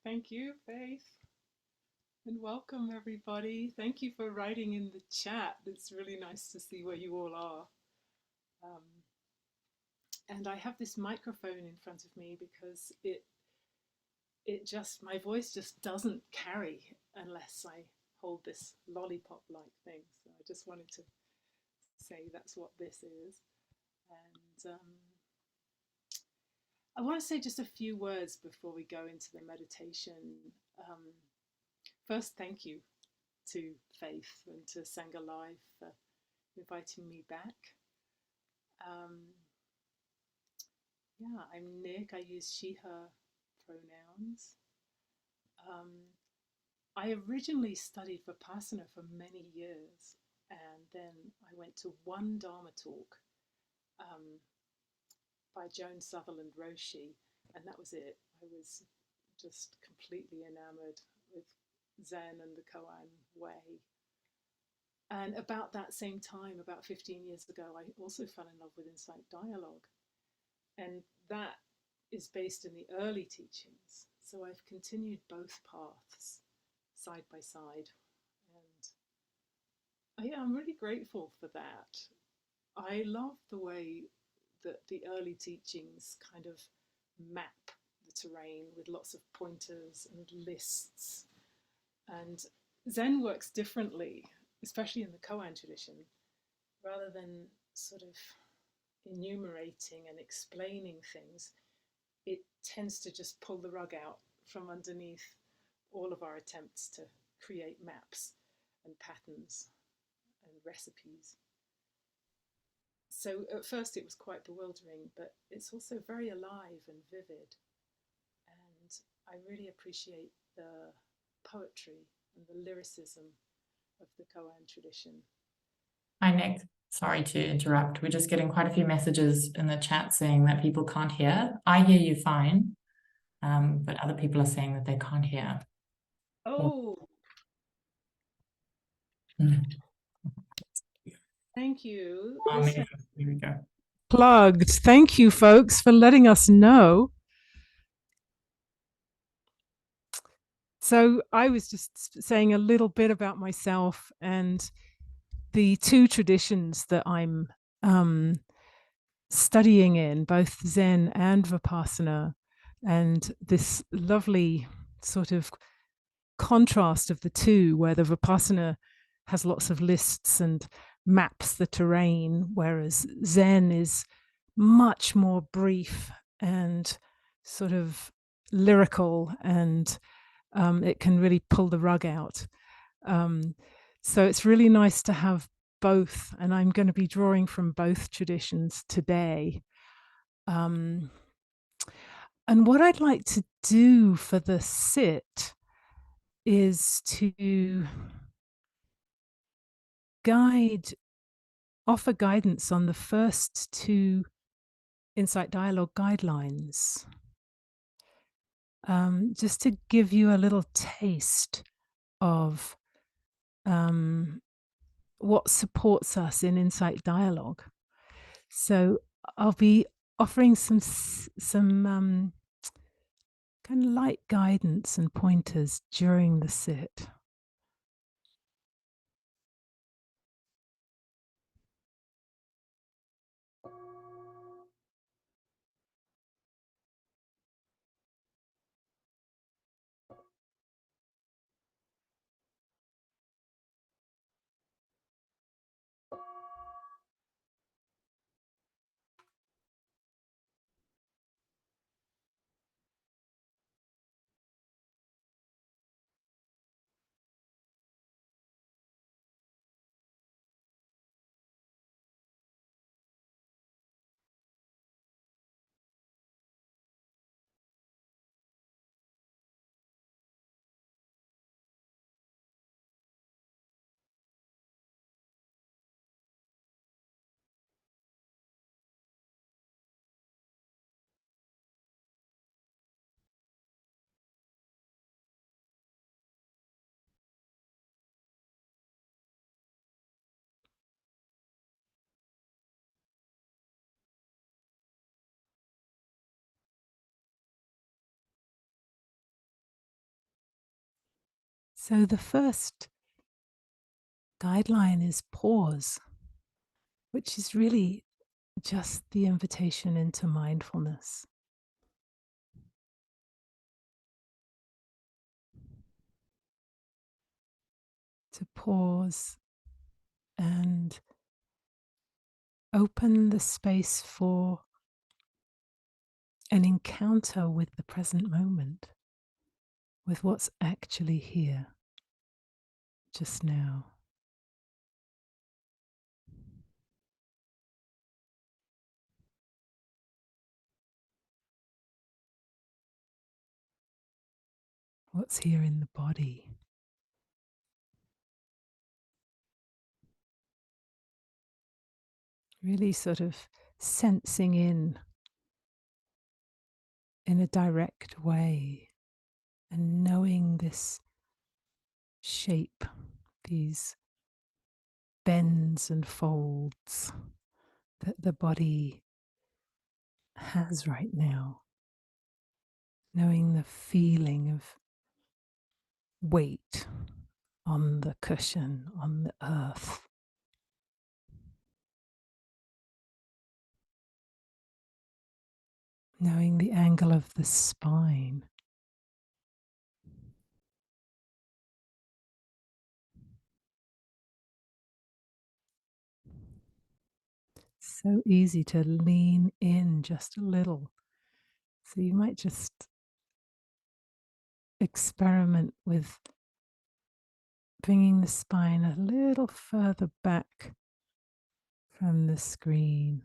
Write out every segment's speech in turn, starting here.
Thank you, Faith, and welcome everybody. Thank you for writing in the chat. It's really nice to see where you all are. Um, and I have this microphone in front of me because it just my voice just doesn't carry unless I hold this lollipop-like thing. So I just wanted to say that's what this is. And I want to say just a few words before we go into the meditation. Um, First, thank you to Faith and to Sangha Live for inviting me back. Um, yeah, I'm Nick. I use she, her pronouns. Um, I originally studied Vipassana for many years, and then I went to one Dharma talk um, by Joan Sutherland Roshi, and that was it. I was just completely enamored with Zen and the koan way. And about that same time, about 15 years ago, I also fell in love with Insight Dialogue. And that is based in the early teachings. So I've continued both paths side by side. And yeah, I'm really grateful for that. I love the way that the early teachings kind of map the terrain with lots of pointers and lists. And Zen works differently, especially in the koan tradition, rather than sort of enumerating and explaining things, it tends to just pull the rug out from underneath all of our attempts to create maps and patterns and recipes. So at first it was quite bewildering, but it's also very alive and vivid. And I really appreciate the poetry and the lyricism of the koan tradition. Hi, Nick. Sorry to interrupt. We're just getting quite a few messages in the chat saying that people can't hear. I hear you fine, but other people are saying that they can't hear. Oh, thank you. Here we go. Plugged. Thank you, folks, for letting us know. So I was just saying a little bit about myself and the two traditions that I'm studying in, both Zen and Vipassana, and this lovely sort of contrast of the two, where the Vipassana has lots of lists and maps the terrain, whereas Zen is much more brief and sort of lyrical, and it can really pull the rug out. So it's really nice to have both, and I'm going to be drawing from both traditions today. And what I'd like to do for the sit is to offer guidance on the first two Insight Dialogue guidelines, just to give you a little taste of what supports us in Insight Dialogue. So I'll be offering some kind of light guidance and pointers during the sit. So the first guideline is pause, which is really just the invitation into mindfulness. To pause and open the space for an encounter with the present moment, with what's actually here, just now. What's here in the body. Really sort of sensing in a direct way and knowing this shape, these bends and folds that the body has right now. Knowing the feeling of weight on the cushion, on the earth. Knowing the angle of the spine. So easy to lean in just a little. So you might just experiment with bringing the spine a little further back from the screen.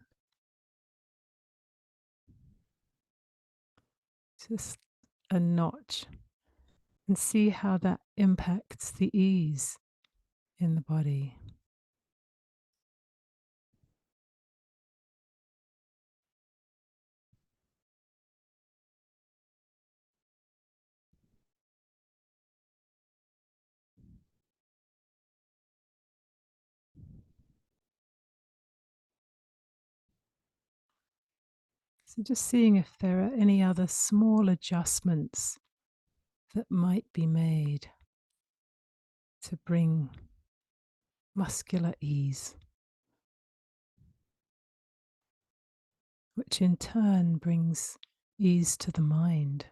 Just a notch. And see how that impacts the ease in the body. So just seeing if there are any other small adjustments that might be made to bring muscular ease, which in turn brings ease to the mind.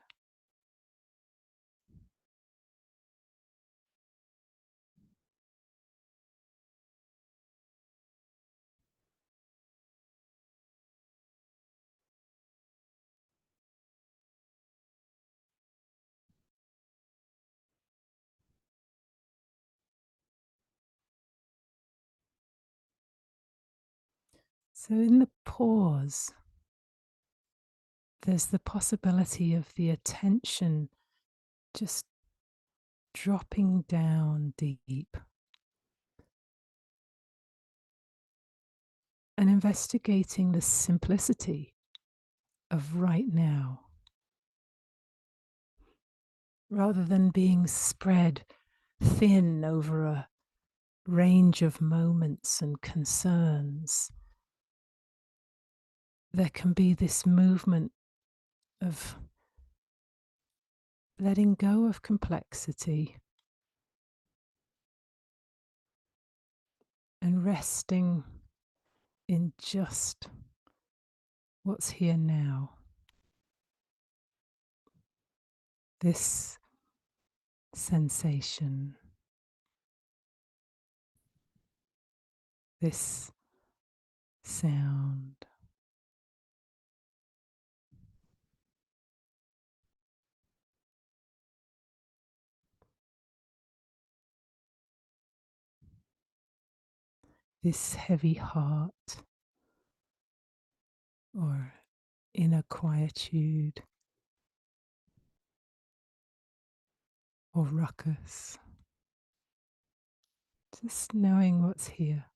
So in the pause, there's the possibility of the attention just dropping down deep and investigating the simplicity of right now, rather than being spread thin over a range of moments and concerns. There can be this movement of letting go of complexity and resting in just what's here now. This sensation, this sound, this heavy heart or inner quietude or ruckus. Just knowing what's here.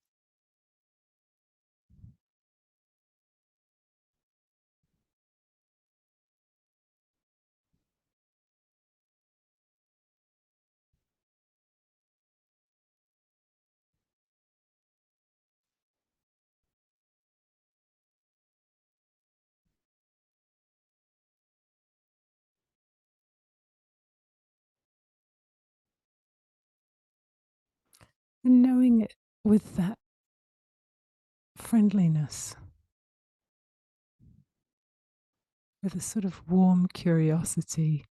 And knowing it with that friendliness, with a sort of warm curiosity.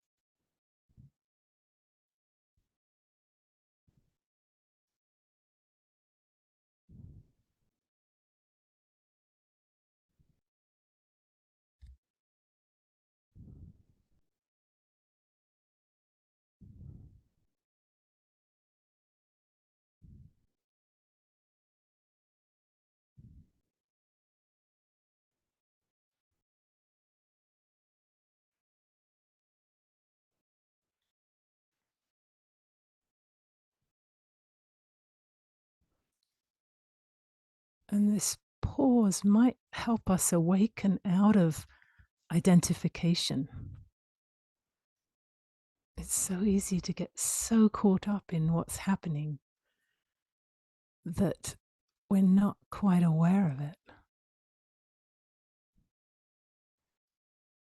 And this pause might help us awaken out of identification. It's so easy to get so caught up in what's happening that we're not quite aware of it.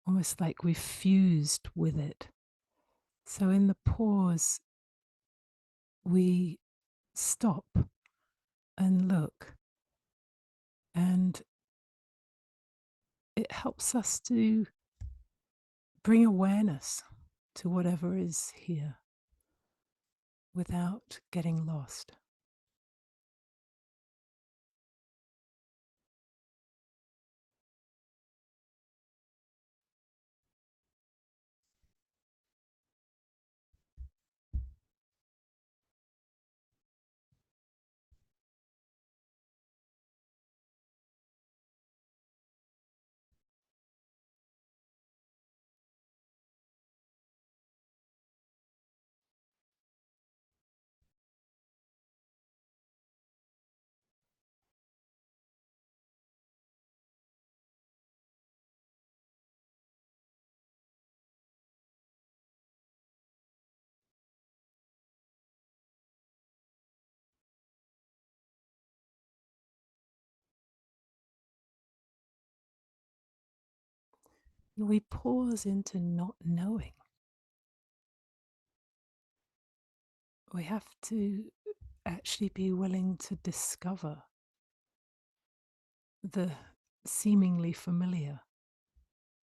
Almost like we've fused with it. So in the pause, we stop and look, and it helps us to bring awareness to whatever is here without getting lost. And we pause into not knowing. We have to actually be willing to discover the seemingly familiar,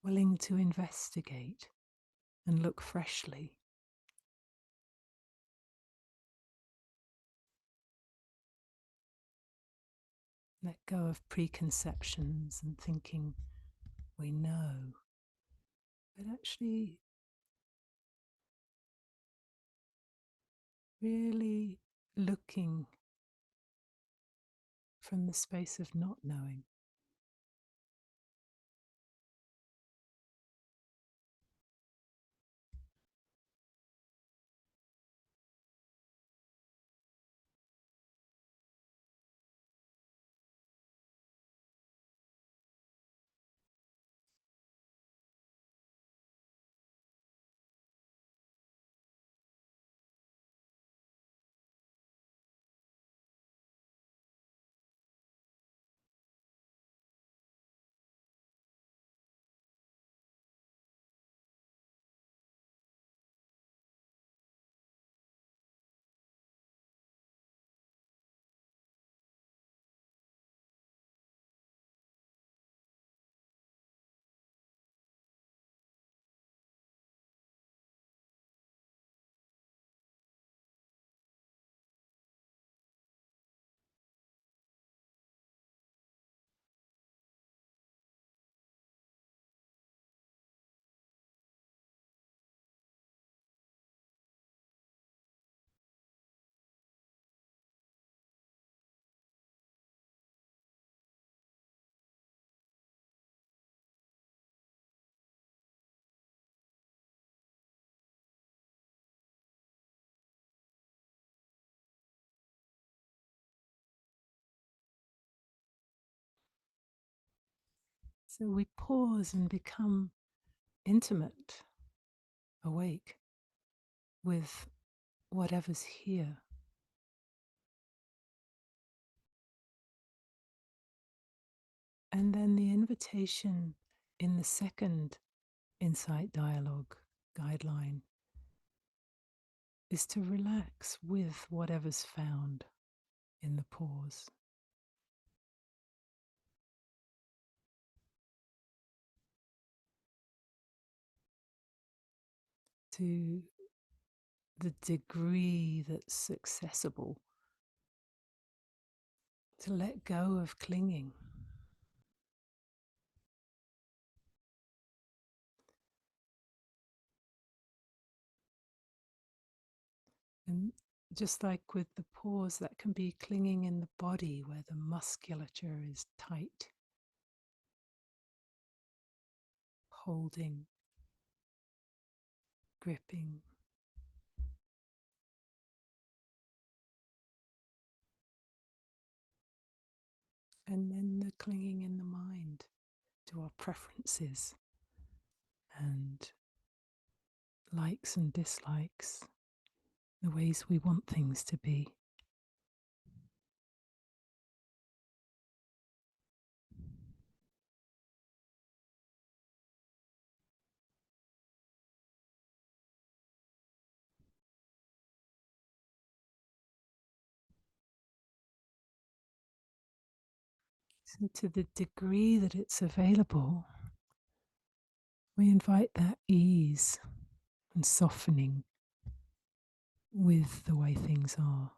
willing to investigate and look freshly. Let go of preconceptions and thinking we know, but actually really looking from the space of not knowing. So we pause and become intimate, awake with whatever's here. And then the invitation in the second insight dialogue guideline is to relax with whatever's found. in the pause. To the degree that's accessible, to let go of clinging. And just like with the pause, that can be clinging in the body where the musculature is tight, holding, gripping. And then the clinging in the mind to our preferences and likes and dislikes, the ways we want things to be. So, to the degree that it's available, we invite that ease and softening with the way things are.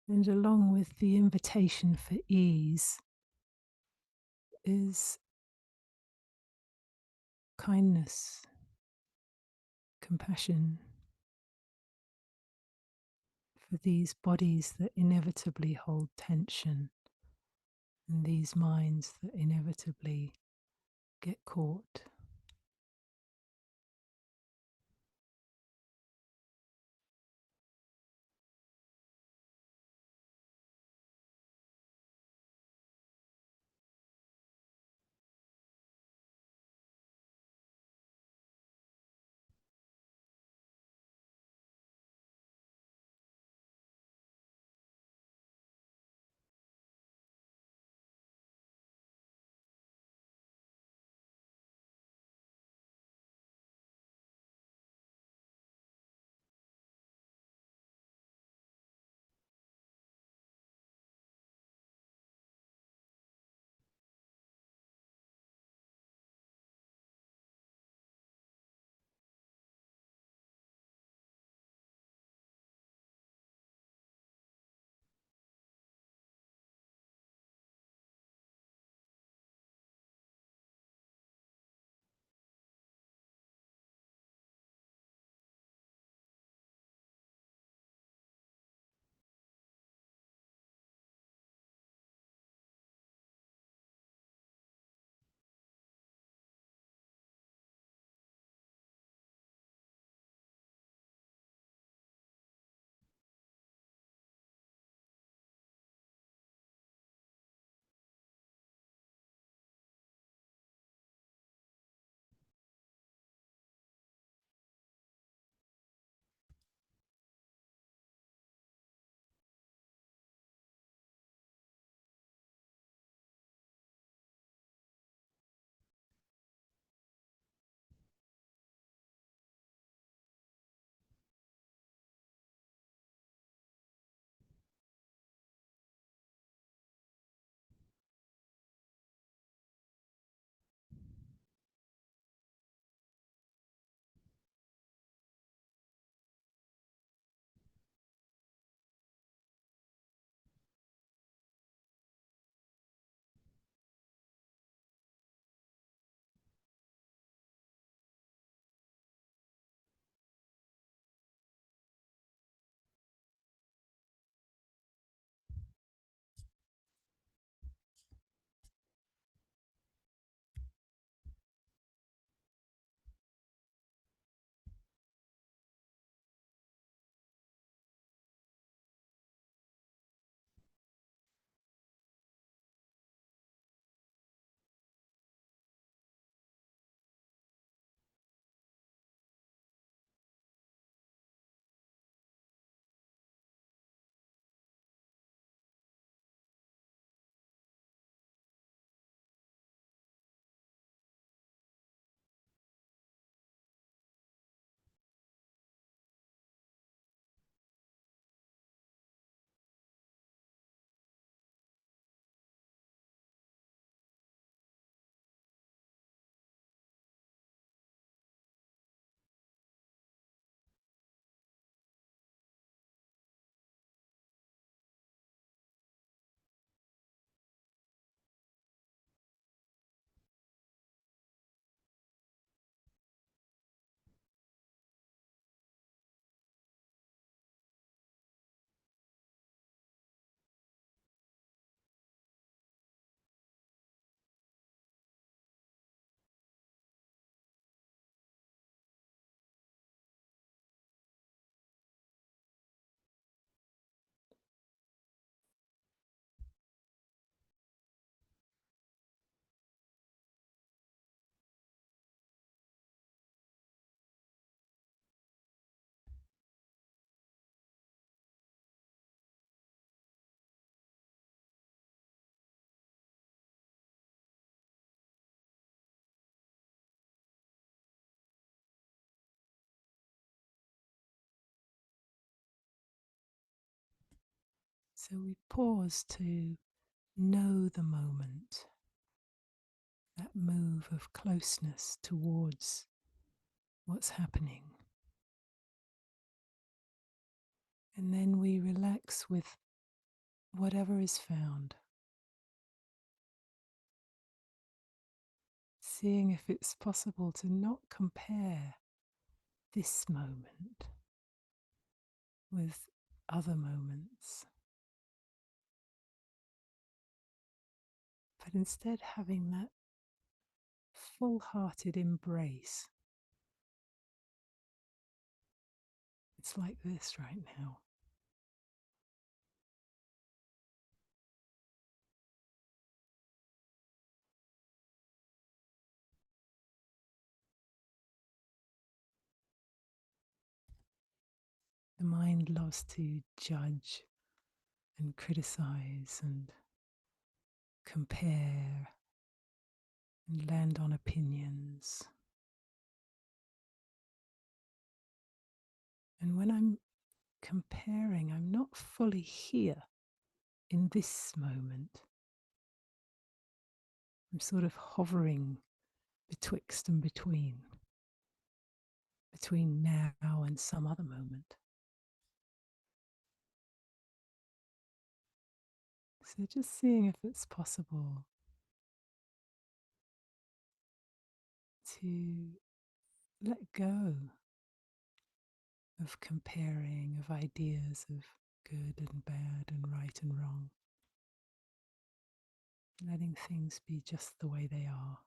And along with the invitation for ease is kindness, compassion for these bodies that inevitably hold tension and these minds that inevitably get caught. So we pause to know the moment, that move of closeness towards what's happening. And then we relax with whatever is found, seeing if it's possible to not compare this moment with other moments, but instead having that full hearted embrace. It's like this right now. The mind loves to judge and criticize and compare and land on opinions. And when I'm comparing, I'm not fully here in this moment. I'm sort of hovering betwixt and between now and some other moment. So just seeing if it's possible to let go of comparing, of ideas of good and bad and right and wrong, letting things be just the way they are.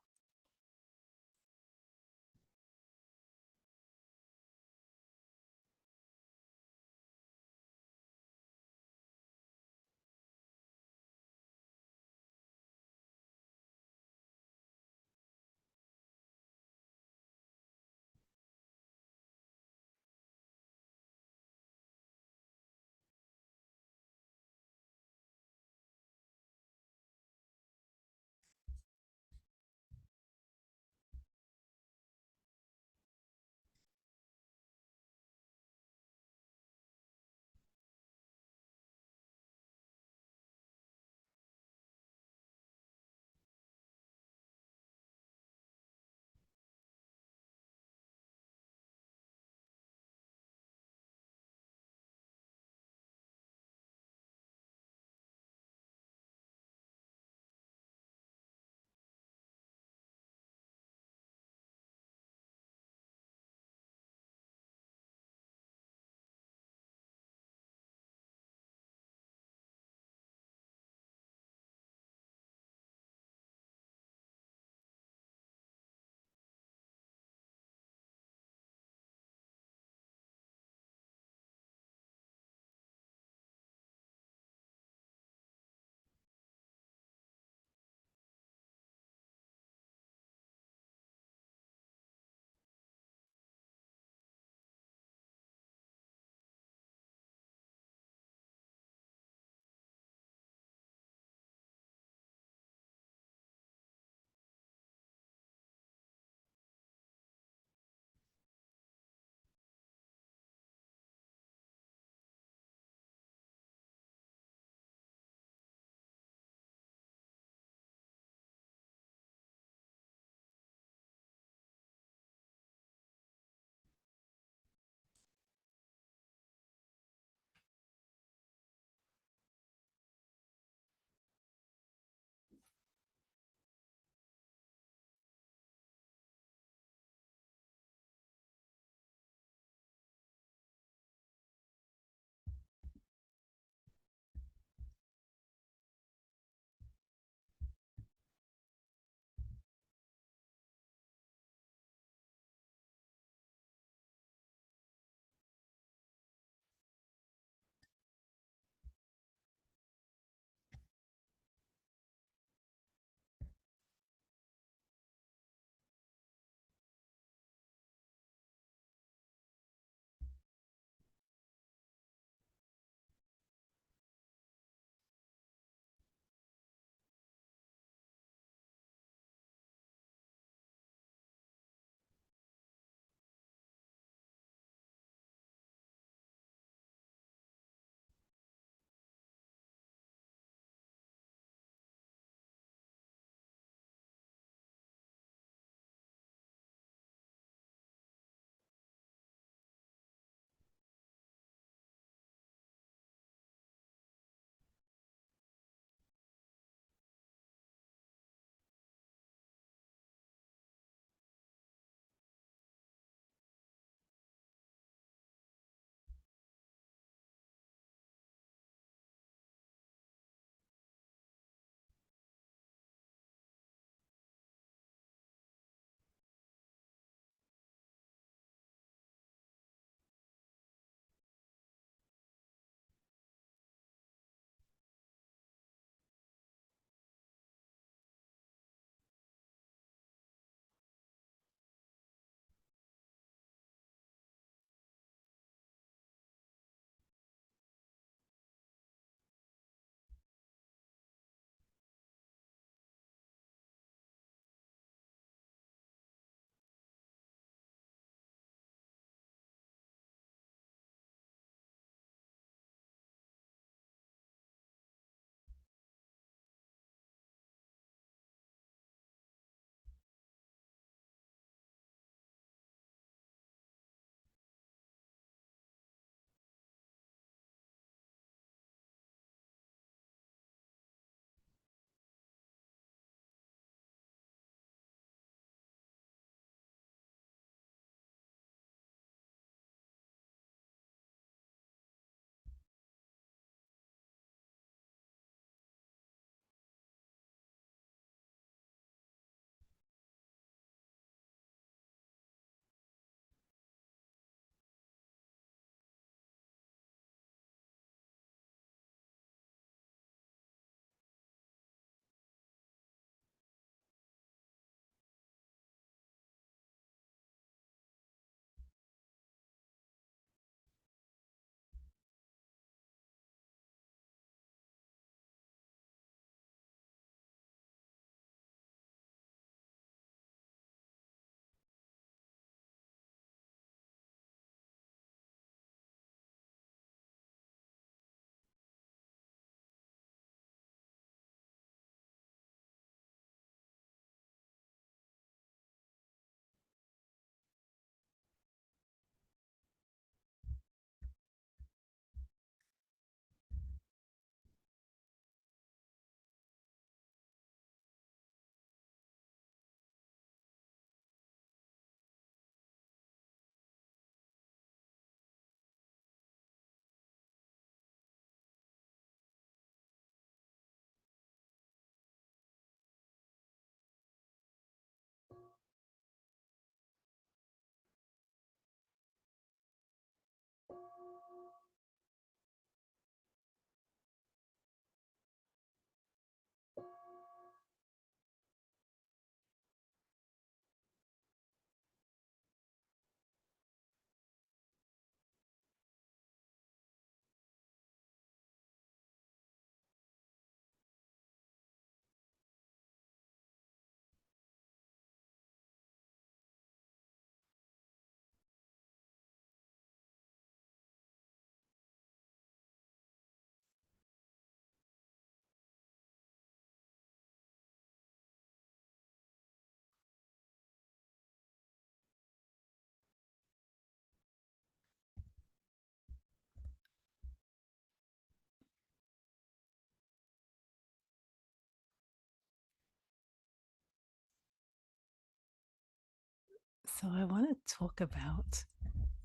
So I want to talk about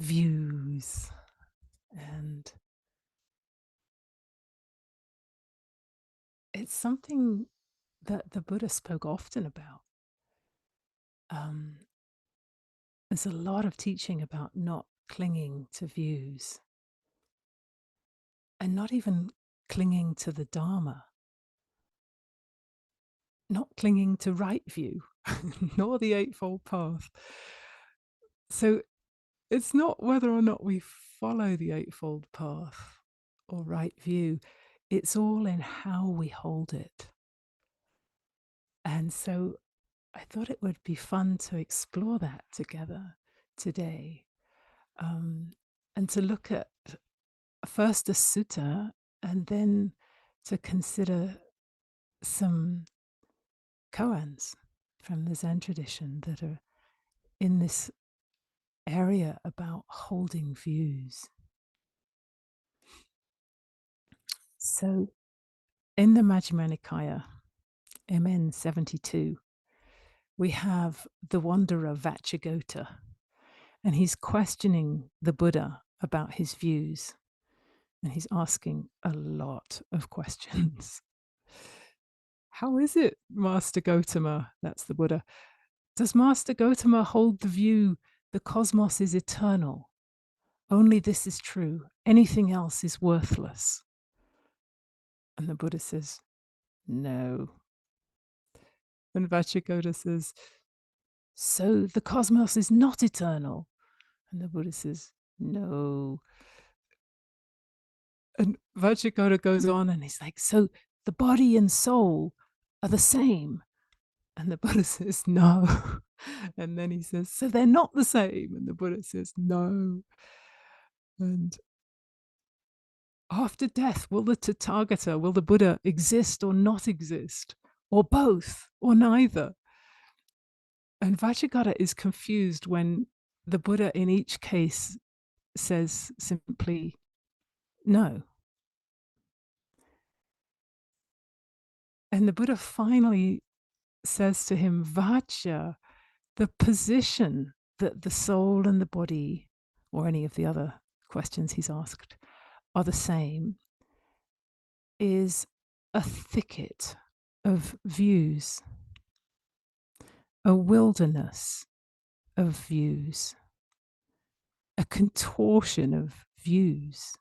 views, and it's something that the Buddha spoke often about. Um, there's a lot of teaching about not clinging to views and not even clinging to the dharma, not clinging to right view, nor the Eightfold Path. So it's not whether or not we follow the Eightfold Path or right view, it's all in how we hold it. And so I thought it would be fun to explore that together today, um, and to look at first a sutta and then to consider some koans from the Zen tradition that are in this area about holding views. So in the Majjhima Nikaya, MN 72, we have the wanderer Vacchagotta, and he's questioning the Buddha about his views. And he's asking a lot of questions. How is it, Master Gautama? That's the Buddha. Does Master Gautama hold the view the cosmos is eternal? Only this is true. Anything else is worthless. And the Buddha says, no. And Vacchagotta says, so the cosmos is not eternal. And the Buddha says, no. And Vacchagotta goes on and he's like, so the body and soul are the same. And the Buddha says, no. And then he says, so they're not the same. And the Buddha says, no. And after death, will the Tathagata, will the Buddha exist or not exist? Or both, or neither? And Vajragata is confused when the Buddha in each case says simply, no. And the Buddha finally says to him, Vajra, the position that the soul and the body, or any of the other questions he's asked, are the same, is a thicket of views, a wilderness of views, a contortion of views,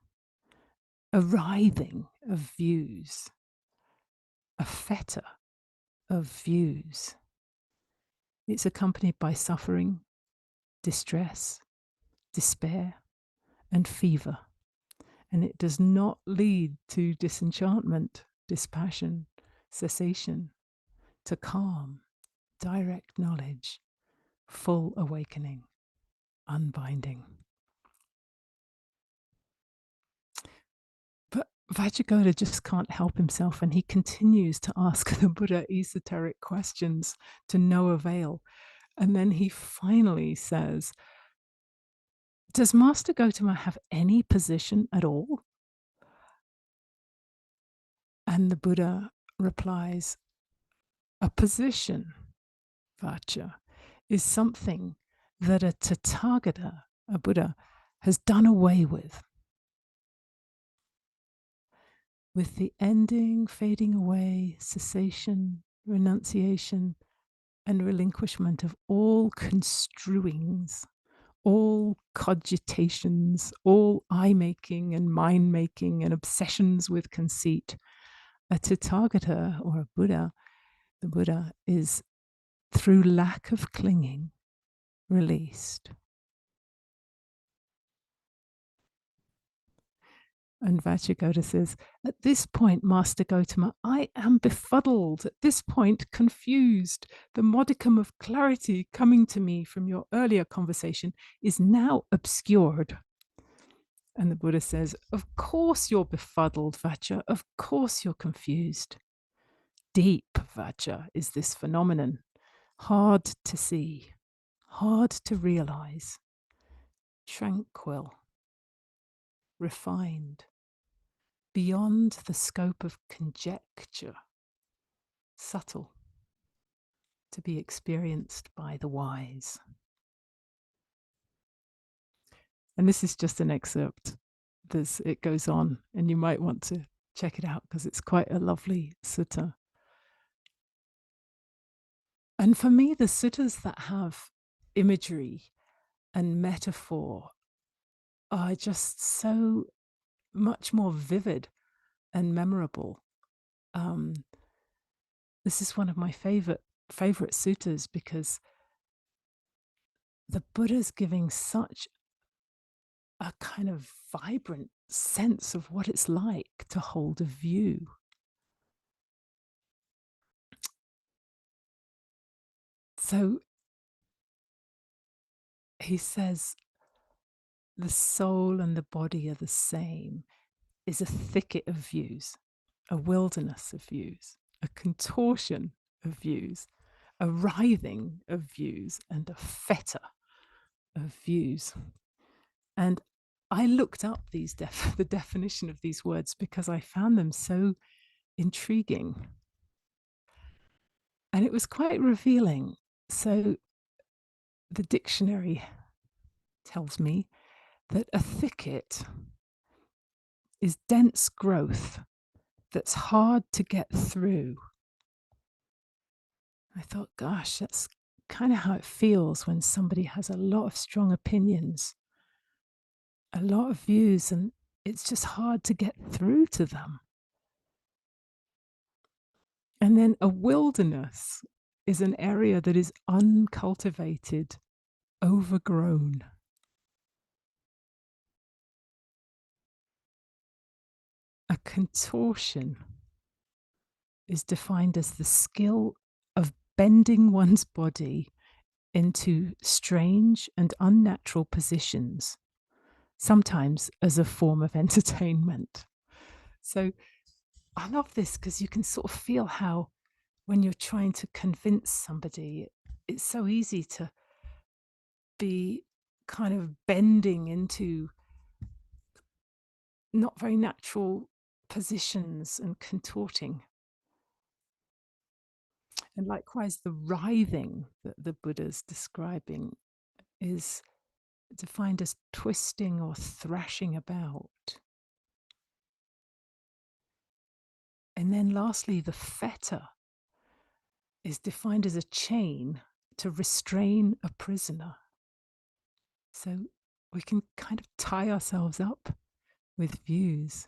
a writhing of views, a fetter of views. It's accompanied by suffering, distress, despair, and fever. And it does not lead to disenchantment, dispassion, cessation, to calm, direct knowledge, full awakening, unbinding. But Vajragota just can't help himself, and he continues to ask the Buddha esoteric questions to no avail. And then he finally says, does Master Gautama have any position at all? And the Buddha replies, a position, Vajra, is something that a Tathagata, a Buddha, has done away with the ending, fading away, cessation, renunciation, and relinquishment of all construings, all cogitations, all I-making and mind-making and obsessions with conceit. A Tathagata, or a Buddha, the Buddha is, through lack of clinging, released. And Vajragota says, at this point, Master Gautama, I am befuddled, at this point, confused. The modicum of clarity coming to me from your earlier conversation is now obscured. And the Buddha says, of course you're befuddled, Vajra. Of course you're confused. Deep, Vajra, is this phenomenon. Hard to see, hard to realize, tranquil, refined, beyond the scope of conjecture, subtle, to be experienced by the wise. And this is just an excerpt. It goes on, and you might want to check it out because it's quite a lovely sutta. And for me, the suttas that have imagery and metaphor are just so much more vivid and memorable. This is one of my favorite suttas because the Buddha's giving such a kind of vibrant sense of what it's like to hold a view. So he says, the soul and the body are the same, is a thicket of views, a wilderness of views, a contortion of views, a writhing of views, and a fetter of views. And I looked up the definition of these words because I found them so intriguing. And it was quite revealing. So the dictionary tells me that a thicket is dense growth that's hard to get through. I thought, gosh, that's kind of how it feels when somebody has a lot of strong opinions, a lot of views, and it's just hard to get through to them. And then a wilderness is an area that is uncultivated, overgrown. A contortion is defined as the skill of bending one's body into strange and unnatural positions, sometimes as a form of entertainment. So I love this because you can sort of feel how when you're trying to convince somebody, it's so easy to be kind of bending into not very natural positions and contorting. And likewise, the writhing that the Buddha's describing is defined as twisting or thrashing about. And then lastly, the fetter is defined as a chain to restrain a prisoner. So we can kind of tie ourselves up with views.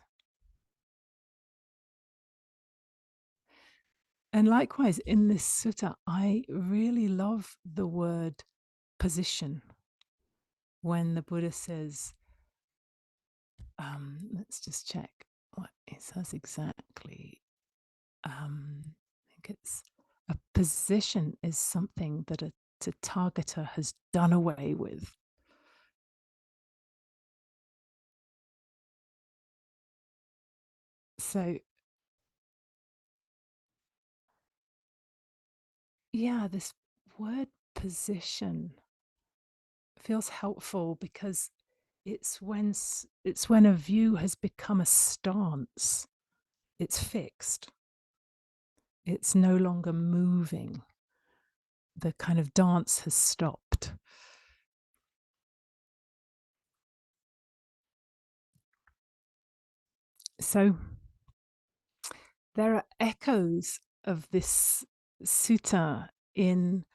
And likewise, in this sutta, I really love the word position. When the Buddha says, let's just check what it says exactly. I think it's a position is something that a Tathagata has done away with. So, yeah, this word position feels helpful because it's when a view has become a stance. It's fixed. It's no longer moving. The kind of dance has stopped. So there are echoes of this sutta in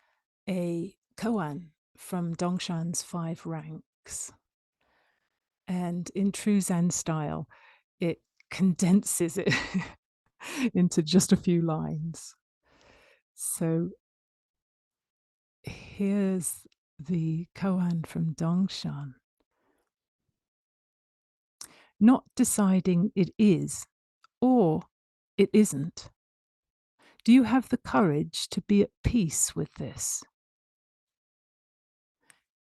a koan from Dongshan's 5 ranks. And in true Zen style, it condenses it into just a few lines. So here's the koan from Dongshan. Not deciding it is or it isn't. Do you have the courage to be at peace with this?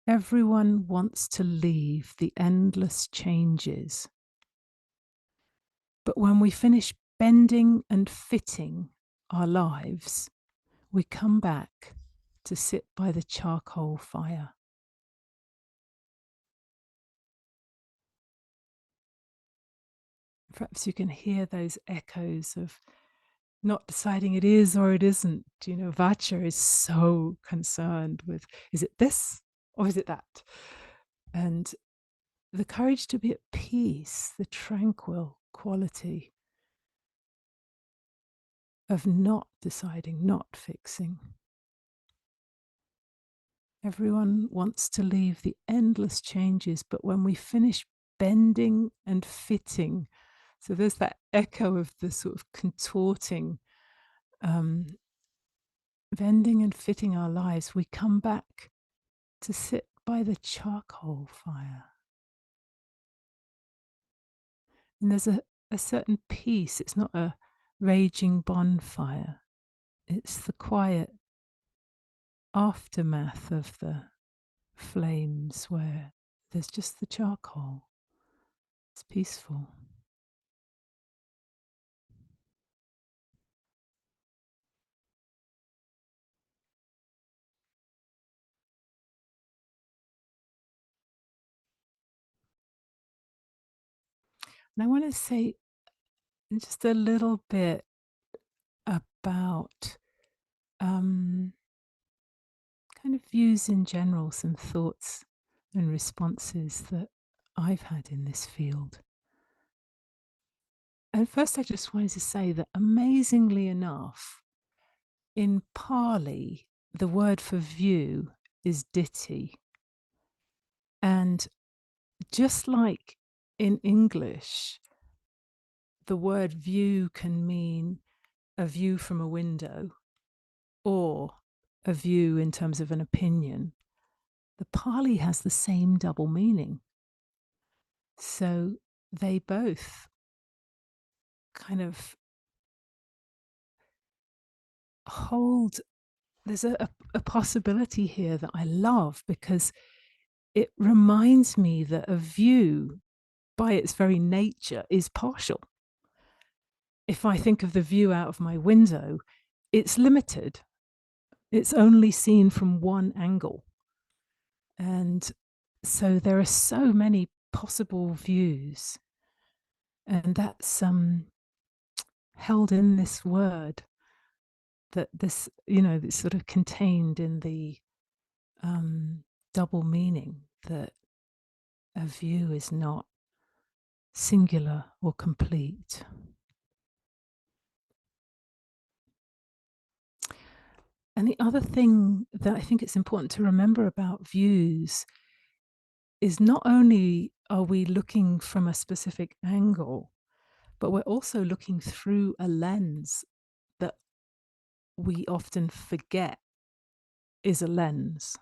Everyone wants to leave the endless changes. But when we finish bending and fitting our lives, we come back to sit by the charcoal fire. Perhaps you can hear those echoes of not deciding it is or it isn't. You know, Vacha is so concerned with, is it this or is it that? And the courage to be at peace, the tranquil quality of not deciding, not fixing. Everyone wants to leave the endless changes, but when we finish bending and fitting, so there's that echo of the sort of contorting, bending and fitting our lives, we come back to sit by the charcoal fire. And there's a certain peace. It's not a raging bonfire. It's the quiet aftermath of the flames where there's just the charcoal. It's peaceful. And I want to say just a little bit about kind of views in general, some thoughts and responses that I've had in this field. And first, I just wanted to say that amazingly enough, in Pali, the word for view is ditti. And just like in English, the word view can mean a view from a window or a view in terms of an opinion. The Pali has the same double meaning. So they both kind of hold, there's a possibility here that I love because it reminds me that a view by its very nature is partial. If I think of the view out of my window, it's limited. It's only seen from one angle. And so there are so many possible views. And that's held in this word, that this, it's sort of contained in the double meaning that a view is not singular or complete. And the other thing that I think it's important to remember about views is not only are we looking from a specific angle, but we're also looking through a lens that we often forget is a lens.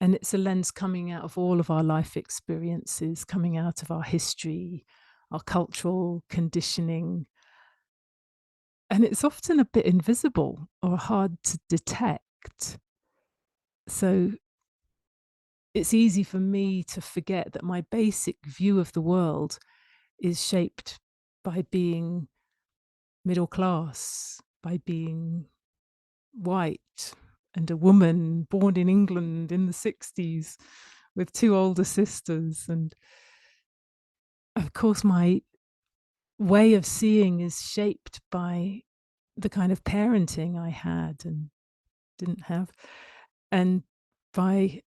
And it's a lens coming out of all of our life experiences, coming out of our history, our cultural conditioning. And it's often a bit invisible or hard to detect. So it's easy for me to forget that my basic view of the world is shaped by being middle class, by being white and a woman born in England in the 60s with two older sisters. And of course, my way of seeing is shaped by the kind of parenting I had and didn't have, and by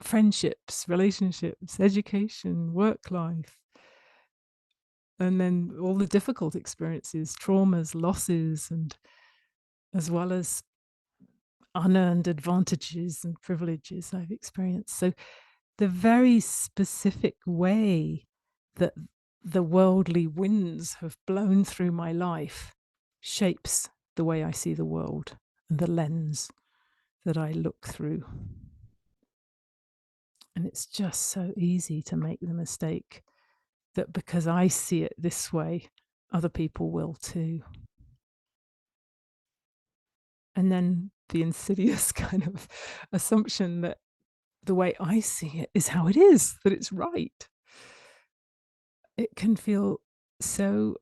friendships, relationships, education, work life, and then all the difficult experiences, traumas, losses, and as well as unearned advantages and privileges I've experienced. So the very specific way that the worldly winds have blown through my life shapes the way I see the world and the lens that I look through. And it's just so easy to make the mistake that because I see it this way, other people will too. And then the insidious kind of assumption that the way I see it is how it is, that it's right. It can feel so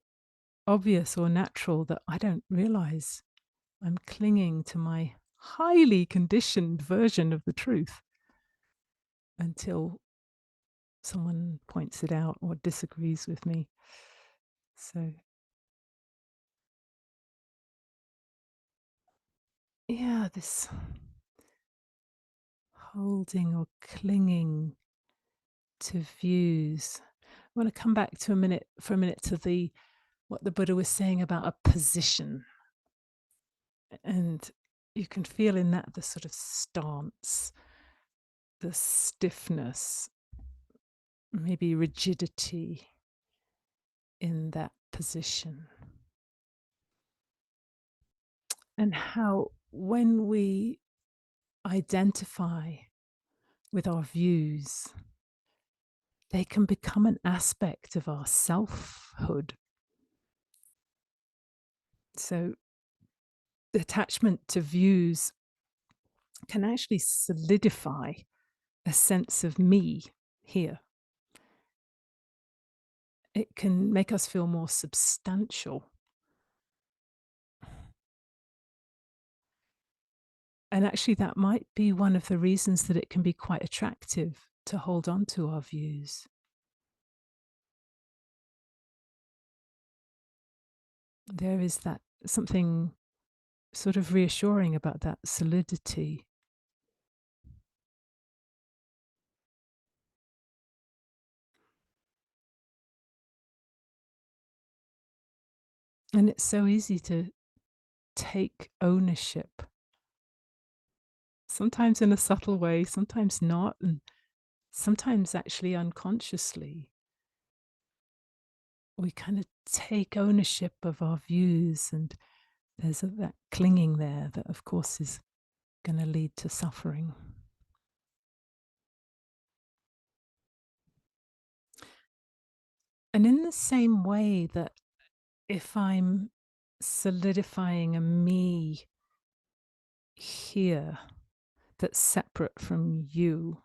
obvious or natural that I don't realize I'm clinging to my highly conditioned version of the truth until someone points it out or disagrees with me. So, yeah, this holding or clinging to views. I want to come back to for a minute to the what the Buddha was saying about a position. And you can feel in that the sort of stance, the stiffness, maybe rigidity in that position. And how when we identify with our views, they can become an aspect of our selfhood. So the attachment to views can actually solidify a sense of me here. It can make us feel more substantial. And actually, that might be one of the reasons that it can be quite attractive to hold on to our views. There is that something sort of reassuring about that solidity. And it's so easy to take ownership, sometimes in a subtle way, sometimes not, and sometimes actually unconsciously. We kind of take ownership of our views, and there's that clinging there that, of course, is going to lead to suffering. And in the same way that if I'm solidifying a me here that's separate from you,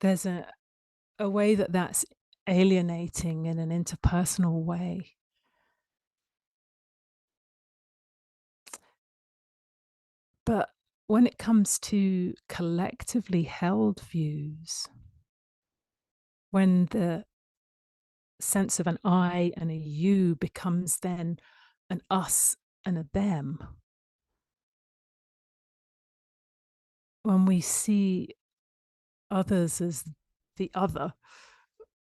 there's a way that that's alienating in an interpersonal way. But when it comes to collectively held views, when the sense of an I and a you becomes then an us and a them, when we see others as the other,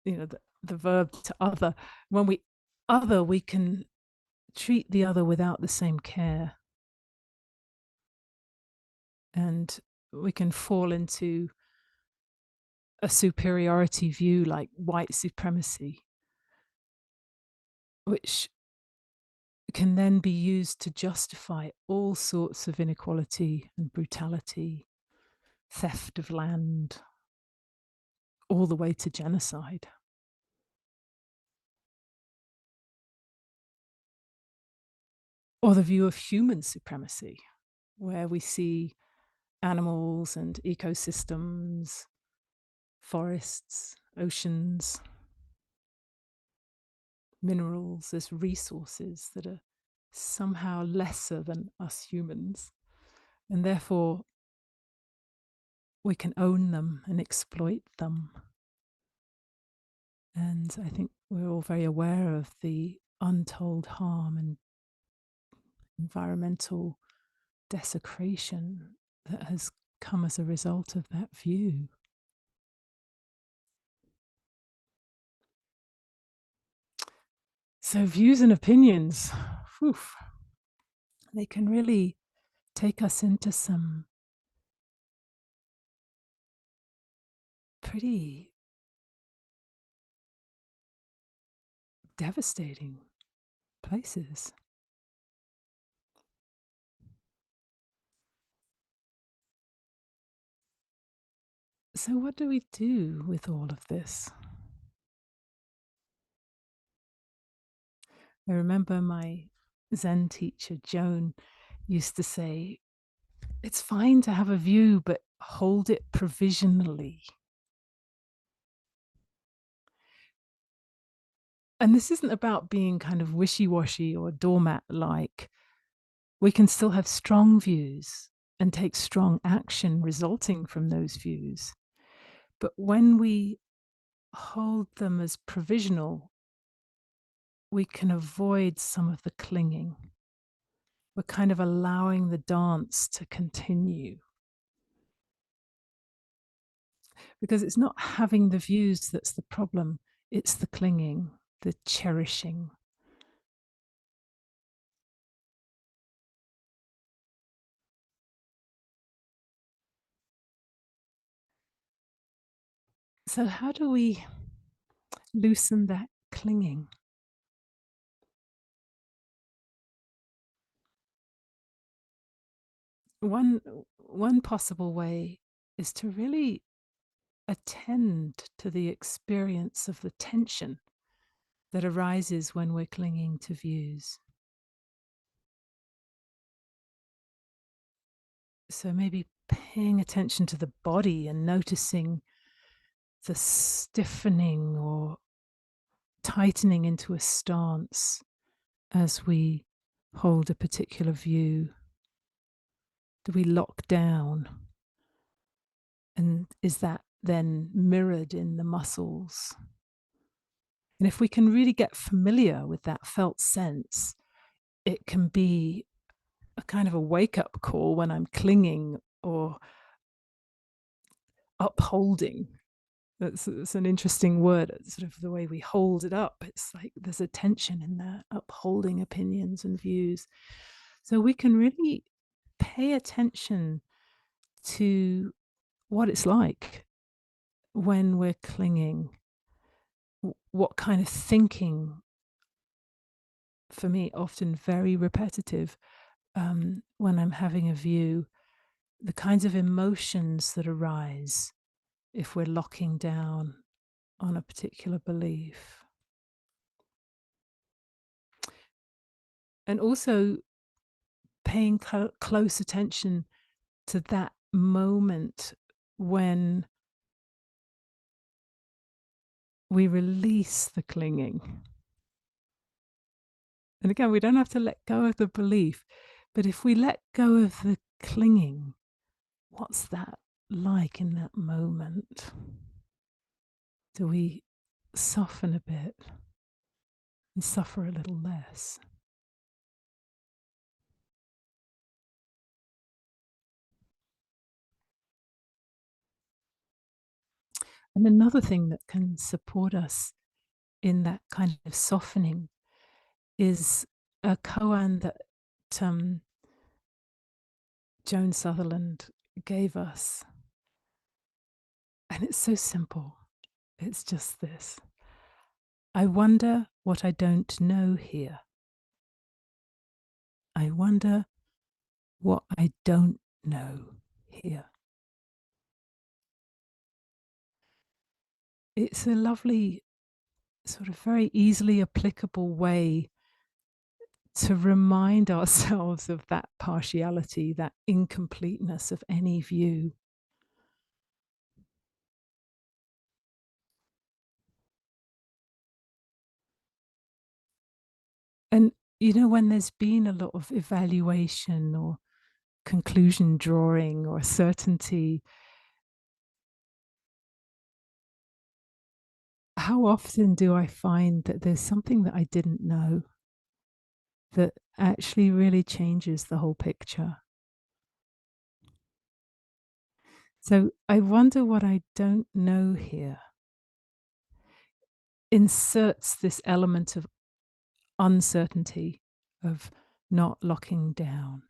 the verb to other, when we other, we can treat the other without the same care. And we can fall into a superiority view like white supremacy, which can then be used to justify all sorts of inequality and brutality, theft of land, all the way to genocide. Or the view of human supremacy, where we see animals and ecosystems, forests, oceans, minerals as resources that are somehow lesser than us humans. And therefore, we can own them and exploit them. And I think we're all very aware of the untold harm and environmental desecration that has come as a result of that view. So views and opinions, whew, they can really take us into some pretty devastating places. So what do we do with all of this? I remember my Zen teacher, Joan, used to say, it's fine to have a view, but hold it provisionally. And this isn't about being kind of wishy-washy or doormat-like. We can still have strong views and take strong action resulting from those views. But when we hold them as provisional, we can avoid some of the clinging. We're kind of allowing the dance to continue. because it's not having the views that's the problem, it's the clinging, the cherishing. So how do we loosen that clinging? One possible way is to really attend to the experience of the tension that arises when we're clinging to views. So maybe paying attention to the body and noticing the stiffening or tightening into a stance as we hold a particular view. Do we lock down? And is that then mirrored in the muscles? And if we can really get familiar with that felt sense, it can be a kind of a wake-up call when I'm clinging or upholding. That's an interesting word, sort of the way we hold it up. It's like there's a tension in that, upholding opinions and views. So we can really pay attention to what it's like when we're clinging, what kind of thinking, for me, often very repetitive, when I'm having a view, the kinds of emotions that arise if we're locking down on a particular belief. And also paying close attention to that moment when we release the clinging. And again, we don't have to let go of the belief, but if we let go of the clinging, what's that like in that moment? Do we soften a bit and suffer a little less? And another thing that can support us in that kind of softening is a koan that Joan Sutherland gave us. And it's so simple. It's just this: I wonder what I don't know here. I wonder what I don't know here. It's a lovely, sort of very easily applicable way to remind ourselves of that partiality, that incompleteness of any view. And, you know, when there's been a lot of evaluation or conclusion drawing or certainty, how often do I find that there's something that I didn't know that actually really changes the whole picture? So I wonder what I don't know here inserts this element of uncertainty, of not locking down.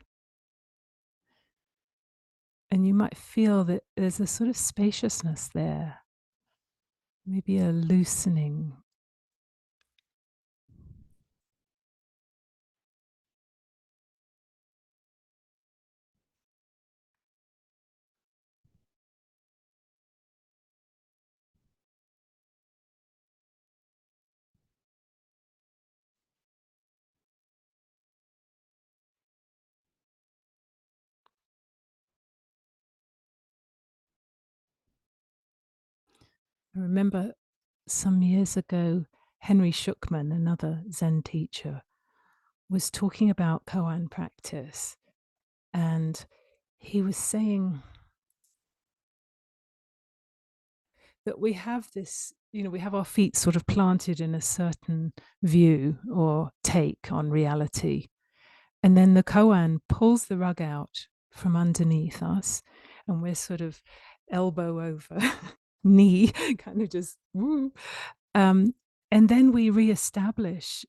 And you might feel that there's a sort of spaciousness there, maybe a loosening. I remember some years ago, Henry Shukman, another Zen teacher, was talking about koan practice. And he was saying that we have this, you know, we have our feet sort of planted in a certain view or take on reality. And then the koan pulls the rug out from underneath us, and we're sort of elbow over knee, kind of just woo. And then we reestablish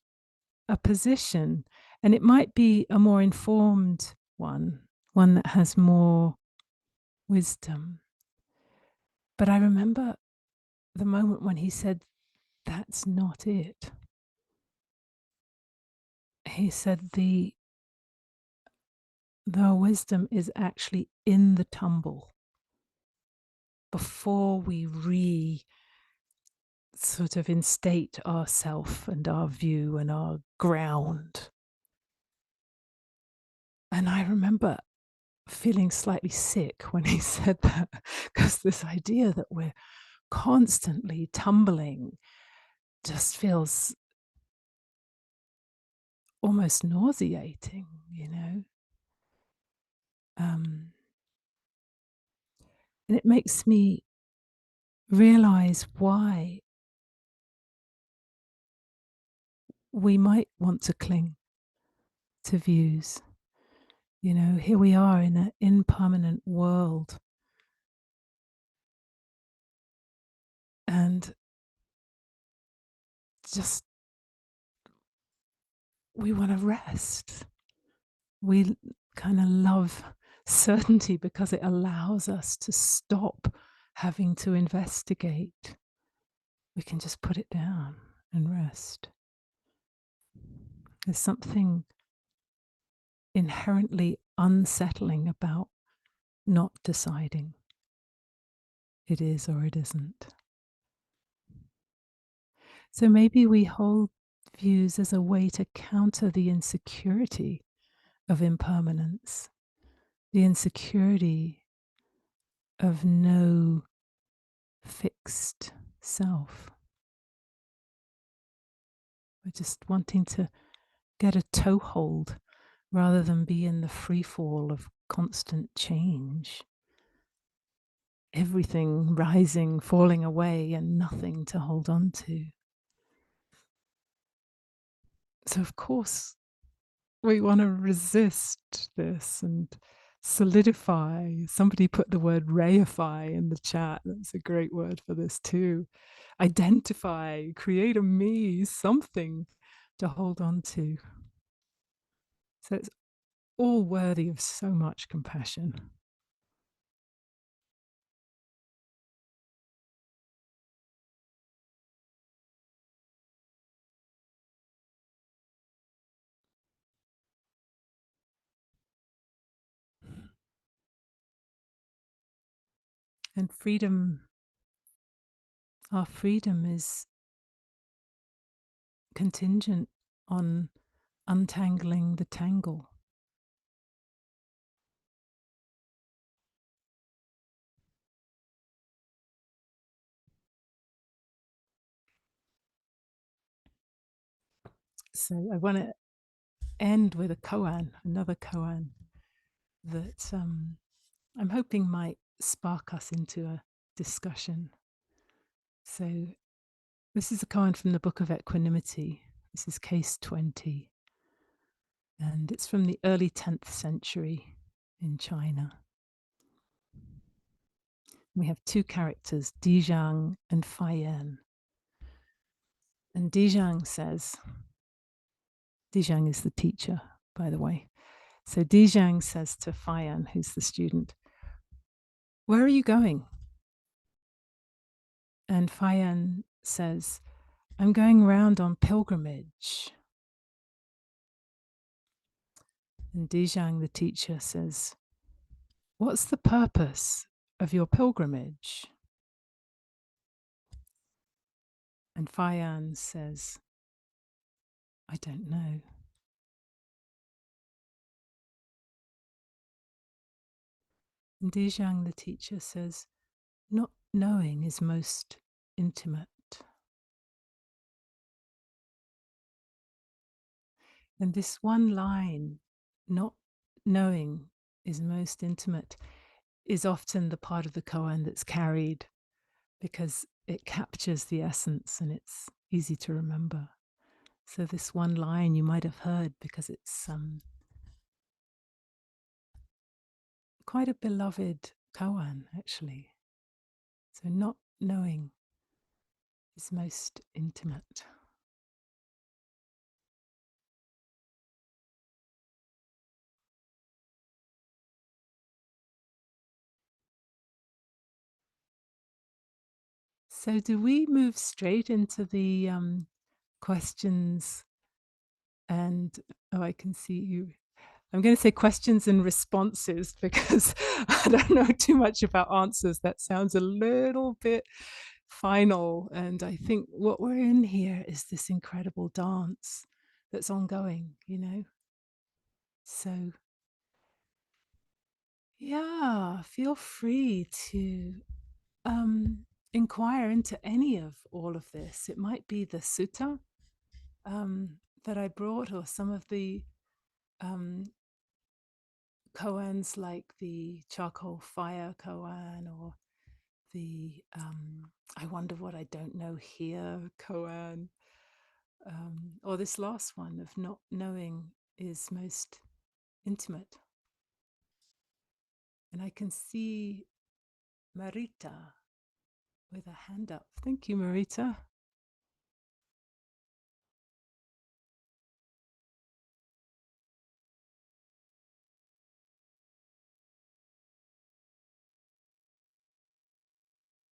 a position, and it might be a more informed one that has more wisdom. But I remember the moment when he said, "That's not it." He said, the wisdom is actually in the tumble before we sort of instate ourself and our view and our ground. And I remember feeling slightly sick when he said that, because this idea that we're constantly tumbling just feels almost nauseating, you know. And it makes me realize why we might want to cling to views. You know, here we are in an impermanent world, and just we want to rest. We kind of love certainty because it allows us to stop having to investigate. We can just put it down and rest. There's something inherently unsettling about not deciding. It is or it isn't. So maybe we hold views as a way to counter the insecurity of impermanence, the insecurity of no fixed self. We're just wanting to get a toehold rather than be in the free fall of constant change. Everything rising, falling away, and nothing to hold on to. So, of course, we want to resist this and solidify. Somebody put the word reify in the chat. That's a great word for this too. Identify, create a me, something to hold on to. So it's all worthy of so much compassion. And freedom, our freedom is contingent on untangling the tangle. So I want to end with a koan, another koan that I'm hoping might spark us into a discussion. So this is a koan from the Book of Equanimity. This is case 20. And it's from the early 10th century in China. We have two characters, Dijang and Faiyan. And Dijang says, Dijang is the teacher, by the way. So Dijang says to Faiyan, who's the student, "Where are you going?" And Faiyan says, "I'm going round on pilgrimage." And Dijang, the teacher, says, "What's the purpose of your pilgrimage?" And Faiyan says, "I don't know." And Dijang, the teacher, says, "Not knowing is most intimate." And this one line, "not knowing is most intimate," is often the part of the koan that's carried because it captures the essence and it's easy to remember. So this one line you might have heard because it's quite a beloved koan, actually. So not knowing is most intimate. So do we move straight into the questions and, oh, I can see you. I'm going to say questions and responses because I don't know too much about answers. That sounds a little bit final. And I think what we're in here is this incredible dance that's ongoing, you know? So, yeah, feel free to inquire into any of all of this. It might be the sutta that I brought, or some of the um, koans like the charcoal fire koan, or the I wonder what I don't know here koan, or this last one of not knowing is most intimate. And I can see Marita with a hand up. Thank you, Marita.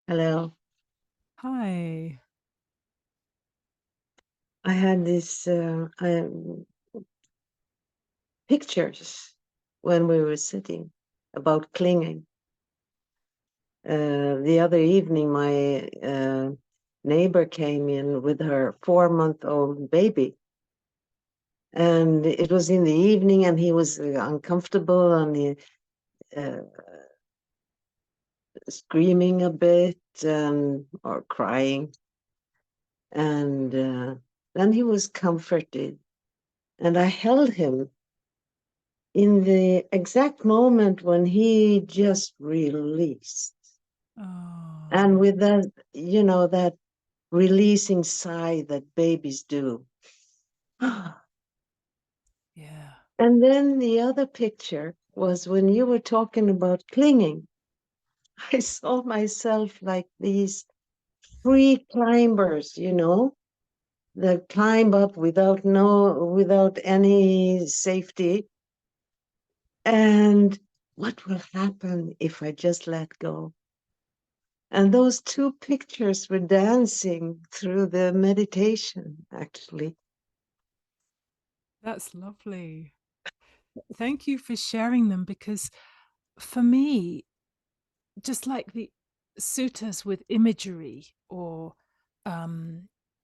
Hello. Hi. I had these pictures when we were sitting about clinging. The other evening, my neighbor came in with her 4-month-old baby. And it was in the evening, and he was uncomfortable and he, screaming a bit or crying. And then he was comforted. And I held him in the exact moment when he just released. Oh, And with that, that releasing sigh that babies do. yeah. And then the other picture was when you were talking about clinging. I saw myself like these free climbers, that climb up without any safety. And what will happen if I just let go? And those two pictures were dancing through the meditation, actually. That's lovely. Thank you for sharing them, because for me, just like the suttas with imagery or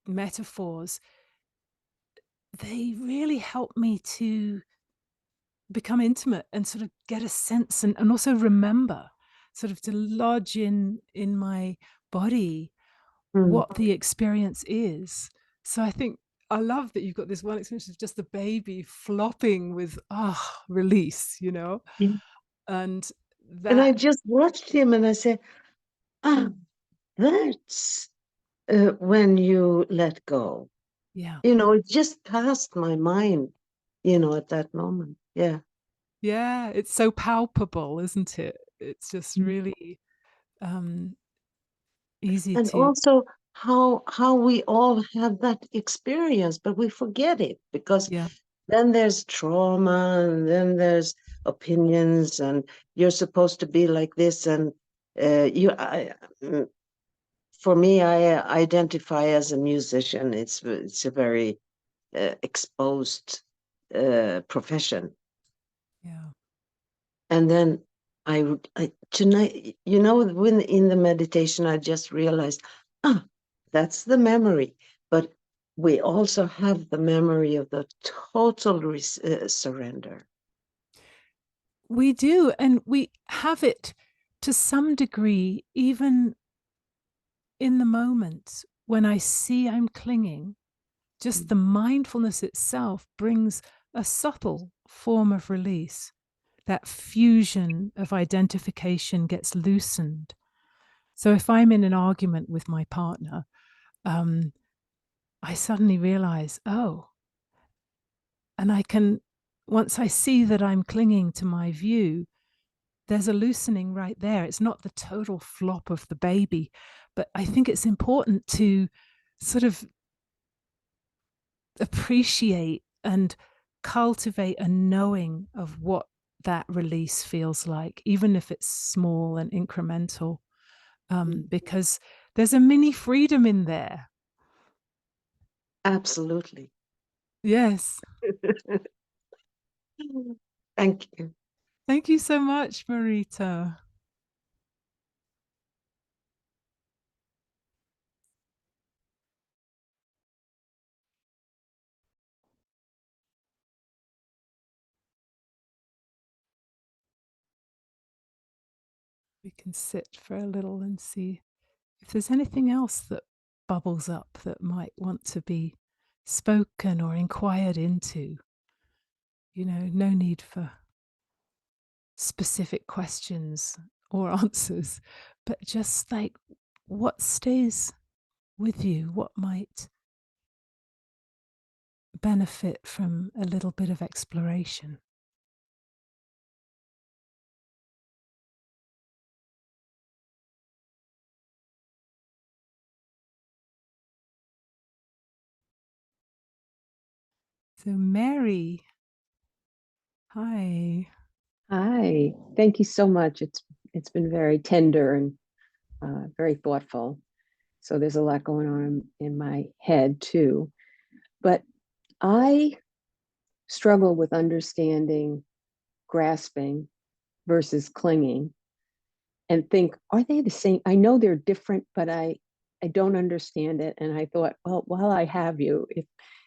metaphors, they really help me to become intimate and sort of get a sense, and also remember, sort of to lodge in my body Mm. what the experience is. So I think I love that you've got this one experience of just the baby flopping with release, Yeah. and And I that, just watched him and I said, that's when you let go. yeah, It just passed my mind, at that moment. Yeah. yeah, it's so palpable, isn't it? It's just Mm. really easy And to, also how we all have that experience, but we forget it because yeah, then there's trauma and then there's opinions and you're supposed to be like this. And for me, I identify as a musician. It's a very exposed profession. yeah. And then tonight, when in the meditation, I just realized, that's the memory. But we also have the memory of the total surrender. We do, and we have it to some degree, even in the moment when I see I'm clinging. Just the mindfulness itself brings a subtle form of release. That fusion of identification gets loosened. So if I'm in an argument with my partner, I suddenly realize, oh, and I can, once I see that I'm clinging to my view, there's a loosening right there. It's not the total flop of the baby, but I think it's important to sort of appreciate and cultivate a knowing of what that release feels like, even if it's small and incremental, because there's a mini freedom in there. Absolutely. Yes. Thank you. Thank you so much, Marita. We can sit for a little and see if there's anything else that bubbles up that might want to be spoken or inquired into. No need for specific questions or answers, but just like what stays with you, what might benefit from a little bit of exploration. So Mary, hi. Hi, thank you so much. It's been very tender and very thoughtful. So there's a lot going on in my head too. But I struggle with understanding grasping versus clinging and think, are they the same? I know they're different, but I don't understand it. And I thought, well, while I have you,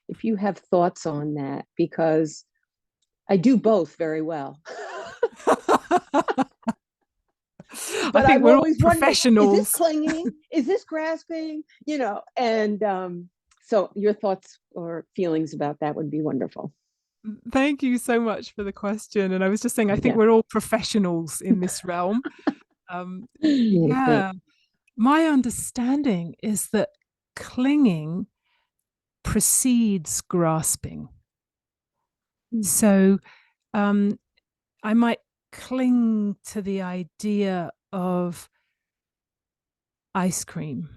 if you have thoughts on that, because I do both very well. But I think we're all always wondered, professionals. is this clinging? Is this grasping? And so your thoughts or feelings about that would be wonderful. Thank you so much for the question. And I was just saying, I think we're all professionals in this realm. Yeah, my understanding is that clinging precedes grasping. So I might cling to the idea of ice cream.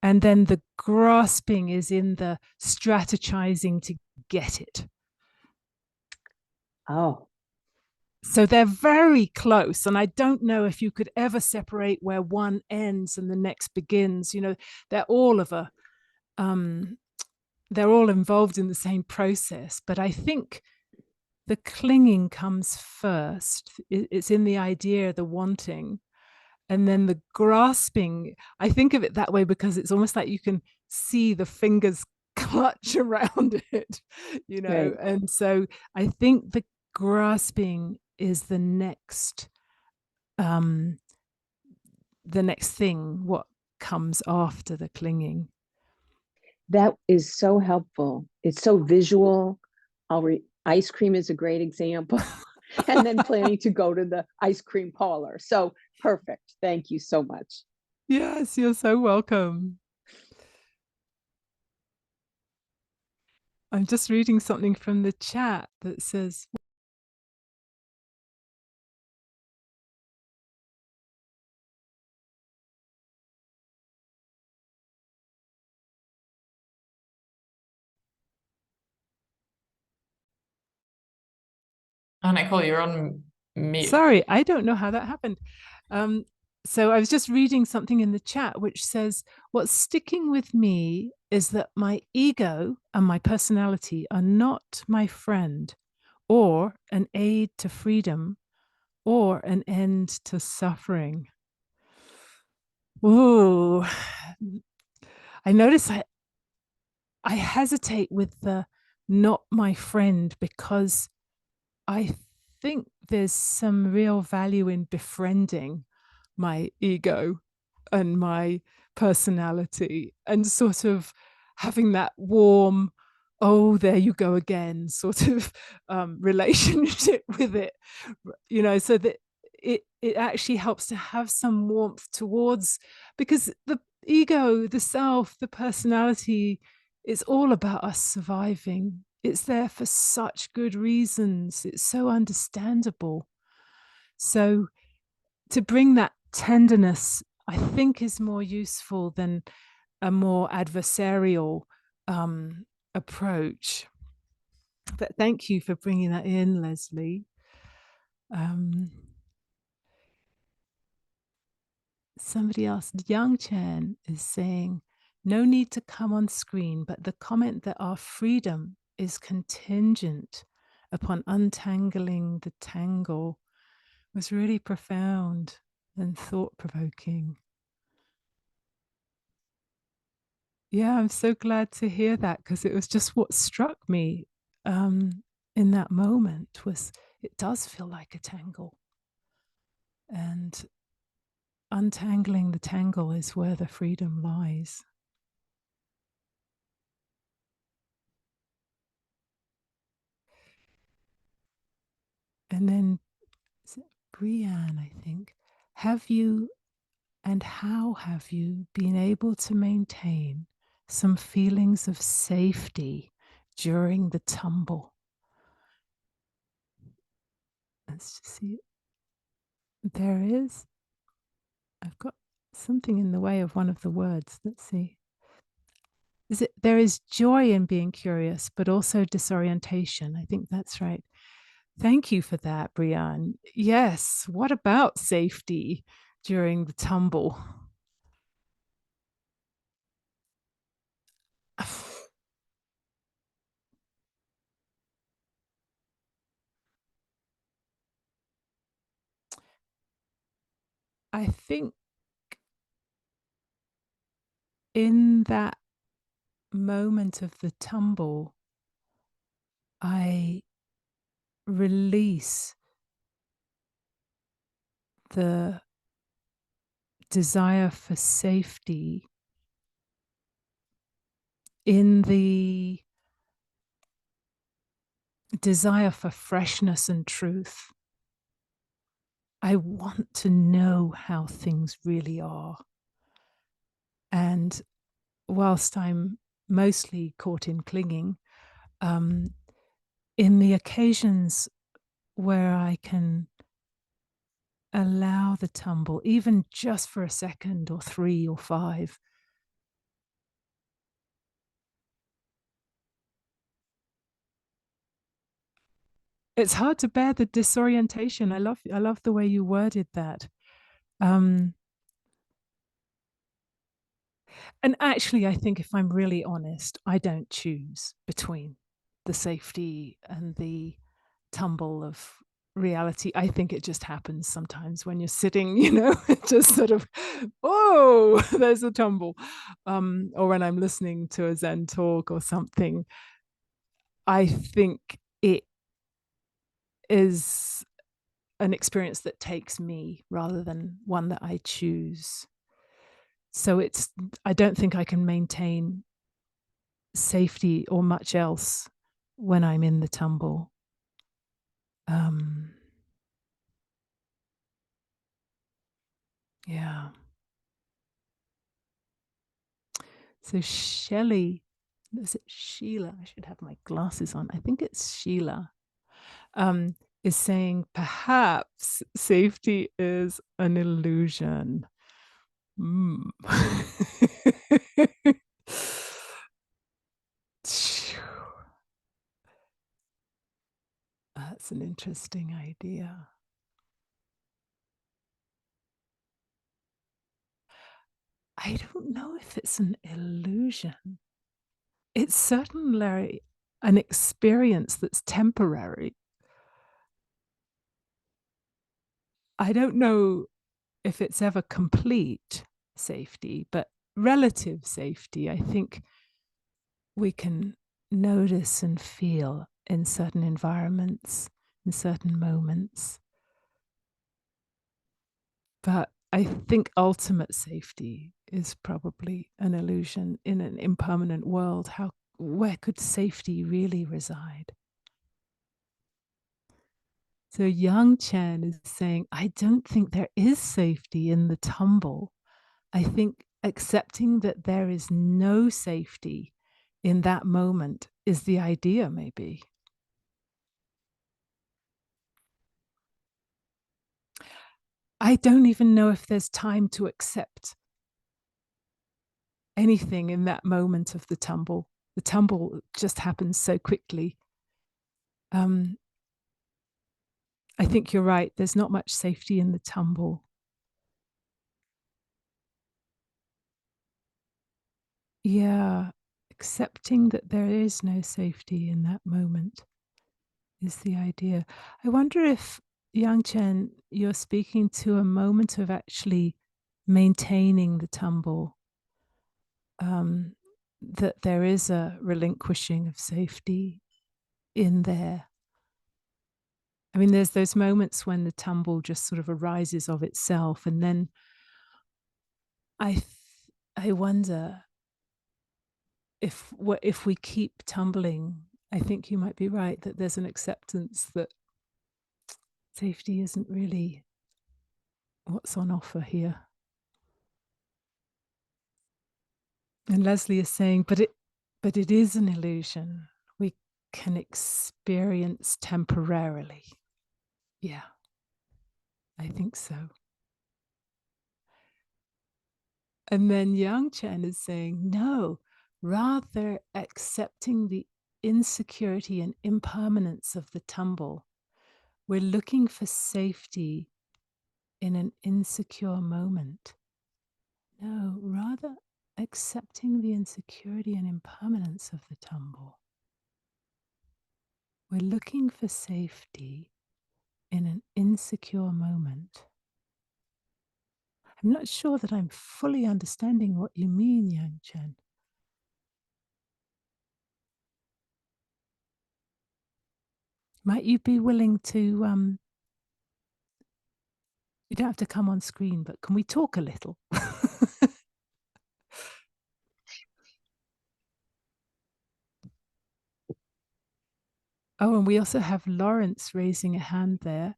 And then the grasping is in the strategizing to get it. Oh. So they're very close. And I don't know if you could ever separate where one ends and the next begins. They're all they're all involved in the same process. But I think the clinging comes first. It's in the idea, the wanting. And then the grasping, I think of it that way because it's almost like you can see the fingers clutch around it, Right. And so I think the grasping is the next thing, what comes after the clinging. That is so helpful. It's so visual. Ice cream is a great example. And then planning to go to the ice cream parlor. So perfect. Thank you so much. Yes, you're so welcome. I'm just reading something from the chat that says, Oh, Nicola, you're on mute. sorry, I don't know how that happened. So I was just reading something in the chat which says, what's sticking with me is that my ego and my personality are not my friend or an aid to freedom or an end to suffering. Ooh, I notice I hesitate with the not my friend because I think there's some real value in befriending my ego and my personality and sort of having that warm, oh, there you go again, sort of relationship with it, so that it actually helps to have some warmth towards, because the ego, the self, the personality, it's all about us surviving. It's there for such good reasons. It's so understandable. So to bring that tenderness, I think, is more useful than a more adversarial approach. But thank you for bringing that in, Leslie. Somebody else, Young Chen, is saying, no need to come on screen, but the comment that our freedom is contingent upon untangling the tangle was really profound and thought-provoking. Yeah, I'm so glad to hear that, because it was just what struck me in that moment. Was it does feel like a tangle, and untangling the tangle is where the freedom lies. And then Brianne, I think, have you and how have you been able to maintain some feelings of safety during the tumble? Let's just see. There is. I've got something in the way of one of the words. Let's see. There is joy in being curious, but also disorientation. I think that's right. Thank you for that, Brianne. Yes. What about safety during the tumble? I think in that moment of the tumble, I release the desire for safety in the desire for freshness and truth. I want to know how things really are. And whilst I'm mostly caught in clinging, in the occasions where I can allow the tumble, even just for a second or 3 or 5, it's hard to bear the disorientation. I love the way you worded that. And actually, I think, if I'm really honest, I don't choose between the safety and the tumble of reality. I think it just happens sometimes when you're sitting, just sort of, oh, there's a tumble. Or when I'm listening to a Zen talk or something, I think it is an experience that takes me rather than one that I choose. So I don't think I can maintain safety or much else when I'm in the tumble. Yeah. So Shelley, is it Sheila? I should have my glasses on. I think it's Sheila. Is saying perhaps safety is an illusion. That's an interesting idea. I don't know if it's an illusion. It's certainly an experience that's temporary. I don't know if it's ever complete safety, but relative safety, I think we can notice and feel in certain environments, in certain moments. But I think ultimate safety is probably an illusion in an impermanent world. Where could safety really reside? So Yang Chen is saying, I don't think there is safety in the tumble. I think accepting that there is no safety in that moment is the idea, maybe. I don't even know if there's time to accept anything in that moment of the tumble. The tumble just happens so quickly. I think you're right. There's not much safety in the tumble. Yeah, accepting that there is no safety in that moment is the idea. I wonder if, Yang Chen, you're speaking to a moment of actually maintaining the tumble, that there is a relinquishing of safety in there. I mean, there's those moments when the tumble just sort of arises of itself, and then I wonder if we keep tumbling. I think you might be right that there's an acceptance that safety isn't really what's on offer here. And Leslie is saying, but it is an illusion we can experience temporarily. Yeah, I think so. And then Yang Chen is saying, no, rather accepting the insecurity and impermanence of the tumble. We're looking for safety in an insecure moment. No, rather accepting the insecurity and impermanence of the tumble. We're looking for safety in an insecure moment. I'm not sure that I'm fully understanding what you mean, Yang Chen. Might you be willing to, you don't have to come on screen, but can we talk a little? Oh, and we also have Lawrence raising a hand there.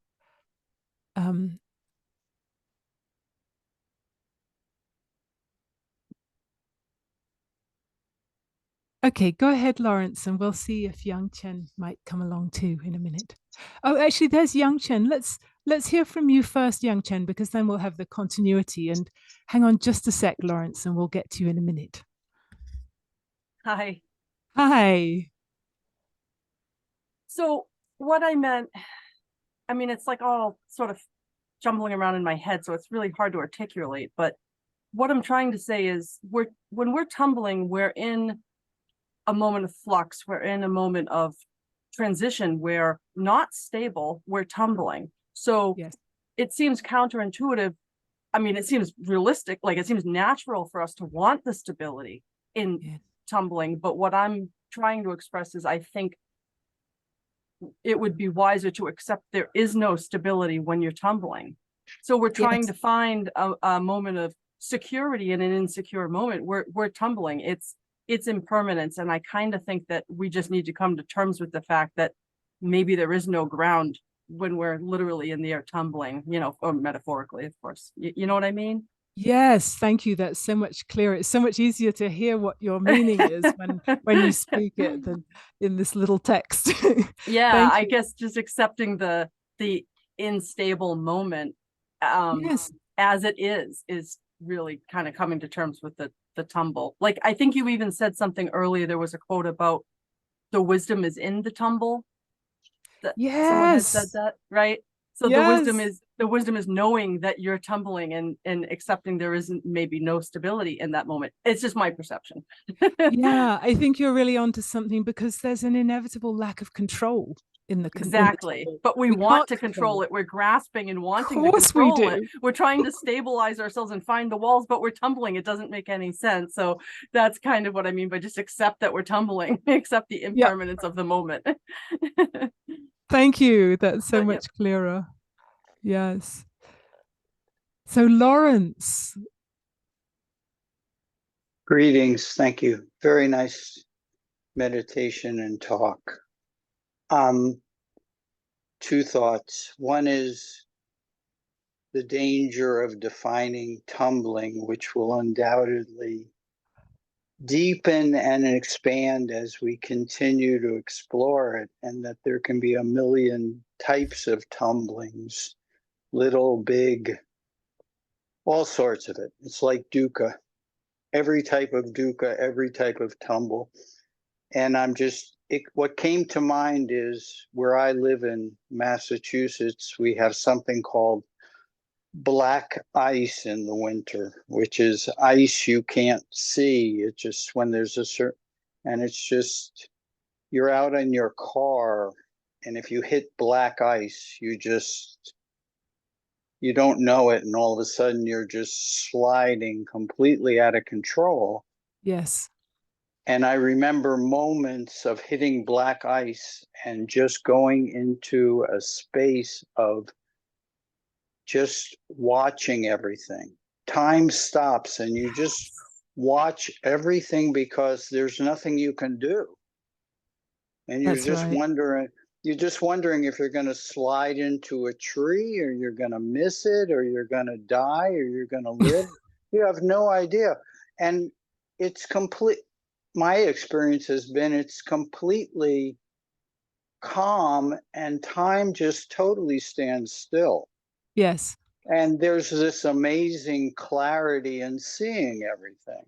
Okay, go ahead, Lawrence, and we'll see if Yang Chen might come along too in a minute. Oh, actually, there's Yang Chen. Let's hear from you first, Yang Chen, because then we'll have the continuity. And hang on just a sec, Lawrence, and we'll get to you in a minute. Hi. Hi. So what I meant, I mean, it's like all sort of jumbling around in my head, so it's really hard to articulate. But what I'm trying to say is when we're tumbling, we're in a moment of flux. We're in a moment of transition. We're not stable. We're tumbling. So Yes. It seems counterintuitive. I mean, it seems realistic, like it seems natural for us to want the stability in tumbling. But what I'm trying to express is I think it would be wiser to accept there is no stability when you're tumbling. So we're trying to find a moment of security in an insecure moment. We're tumbling. It's impermanence. And I kind of think that we just need to come to terms with the fact that maybe there is no ground when we're literally in the air tumbling, you know, or metaphorically, of course. You know what I mean? Yes, thank you. That's so much clearer. It's so much easier to hear what your meaning is when you speak it than in this little text. Yeah, I guess just accepting the unstable moment as it is really kind of coming to terms with the tumble. Like I think you even said something earlier. There was a quote about the wisdom is in the tumble. That someone had said that, right? So the wisdom is knowing that you're tumbling and accepting there isn't maybe no stability in that moment. It's just my perception. Yeah, I think you're really onto something because there's an inevitable lack of control in the exactly. But we want to control it. We're grasping and wanting to control it. We're trying to stabilize ourselves and find the walls, but we're tumbling. It doesn't make any sense. So that's kind of what I mean by just accept that we're tumbling, accept the impermanence of the moment. Thank you. That's so much clearer. Yes. So Lawrence. Greetings. Thank you. Very nice meditation and talk. Two thoughts. One is the danger of defining tumbling, which will undoubtedly deepen and expand as we continue to explore it, and that there can be a million types of tumblings, little, big, all sorts of it. It's like dukkha, every type of dukkha, every type of tumble. And what came to mind is where I live in Massachusetts, we have something called black ice in the winter, which is ice you can't see. It's just when there's and it's just, you're out in your car, and if you hit black ice, you don't know it, and all of a sudden you're just sliding completely out of control. Yes. And I remember moments of hitting black ice and just going into a space of just watching everything. Time stops and you just watch everything because there's nothing you can do. And you're just wondering if you're going to slide into a tree, or you're going to miss it, or you're going to die, or you're going to live. You have no idea. And it's my experience has been it's completely calm, and time just totally stands still. Yes. And there's this amazing clarity in seeing everything.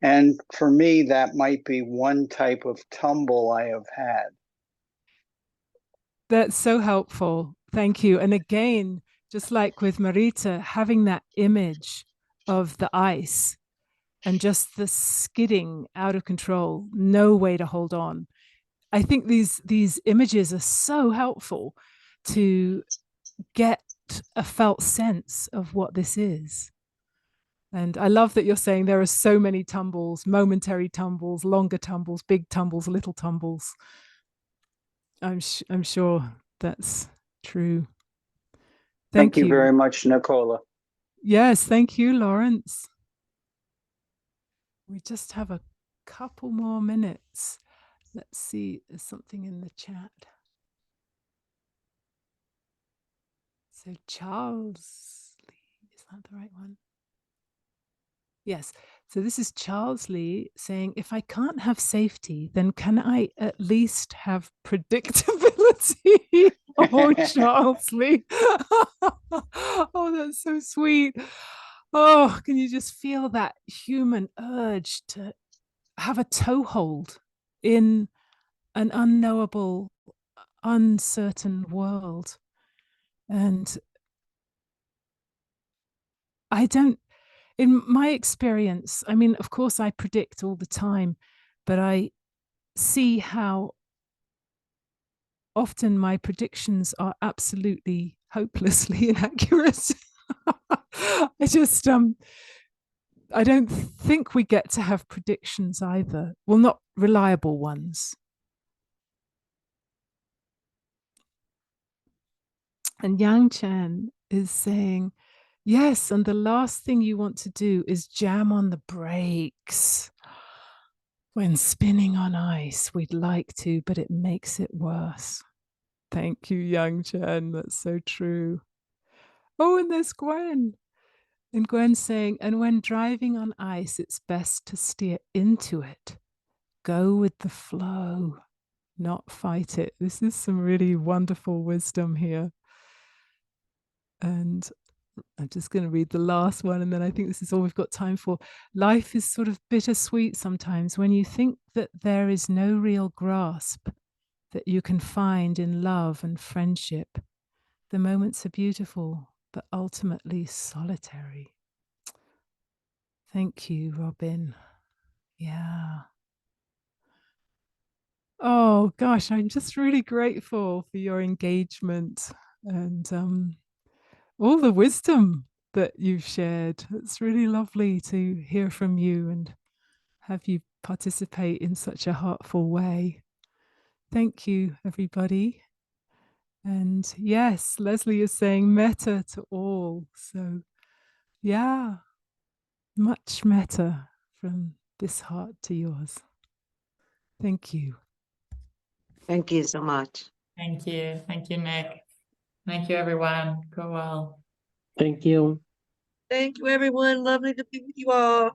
And for me, that might be one type of tumble I have had. That's so helpful. Thank you. And again, just like with Marita, having that image of the ice and just the skidding out of control, no way to hold on. I think these images are so helpful to get a felt sense of what this is. And I love that you're saying there are so many tumbles, momentary tumbles, longer tumbles, big tumbles, little tumbles. I'm sure that's true. Thank you very much, Nicola. Yes, thank you, Lawrence. We just have a couple more minutes. Let's see, there's something in the chat. So Charles Lee, is that the right one? Yes. So this is Charles Lee saying, if I can't have safety, then can I at least have predictability? Oh, Charles Lee. Oh, that's so sweet. Oh, can you just feel that human urge to have a toehold in an unknowable, uncertain world? And in my experience, I mean, of course, I predict all the time, but I see how often my predictions are absolutely hopelessly inaccurate. I don't think we get to have predictions either. Well, not reliable ones. And Yang Chen is saying, yes, and the last thing you want to do is jam on the brakes when spinning on ice. We'd like to, but it makes it worse. Thank you, Yang Chen. That's so true. Oh, and there's Gwen. And Gwen's saying, and when driving on ice, it's best to steer into it. Go with the flow, not fight it. This is some really wonderful wisdom here. And I'm just going to read the last one, and then I think this is all we've got time for. Life is sort of bittersweet sometimes when you think that there is no real grasp that you can find in love and friendship. The moments are beautiful, but ultimately solitary. Thank you, Robin. Yeah. Oh, gosh, I'm just really grateful for your engagement and all the wisdom that you've shared. It's really lovely to hear from you and have you participate in such a heartful way. Thank you, everybody. And yes, Leslie is saying metta to all. So yeah, much metta from this heart to yours. Thank you. Thank you so much. Thank you. Thank you, Nick. Thank you, everyone. Go well. Thank you. Thank you, everyone. Lovely to be with you all.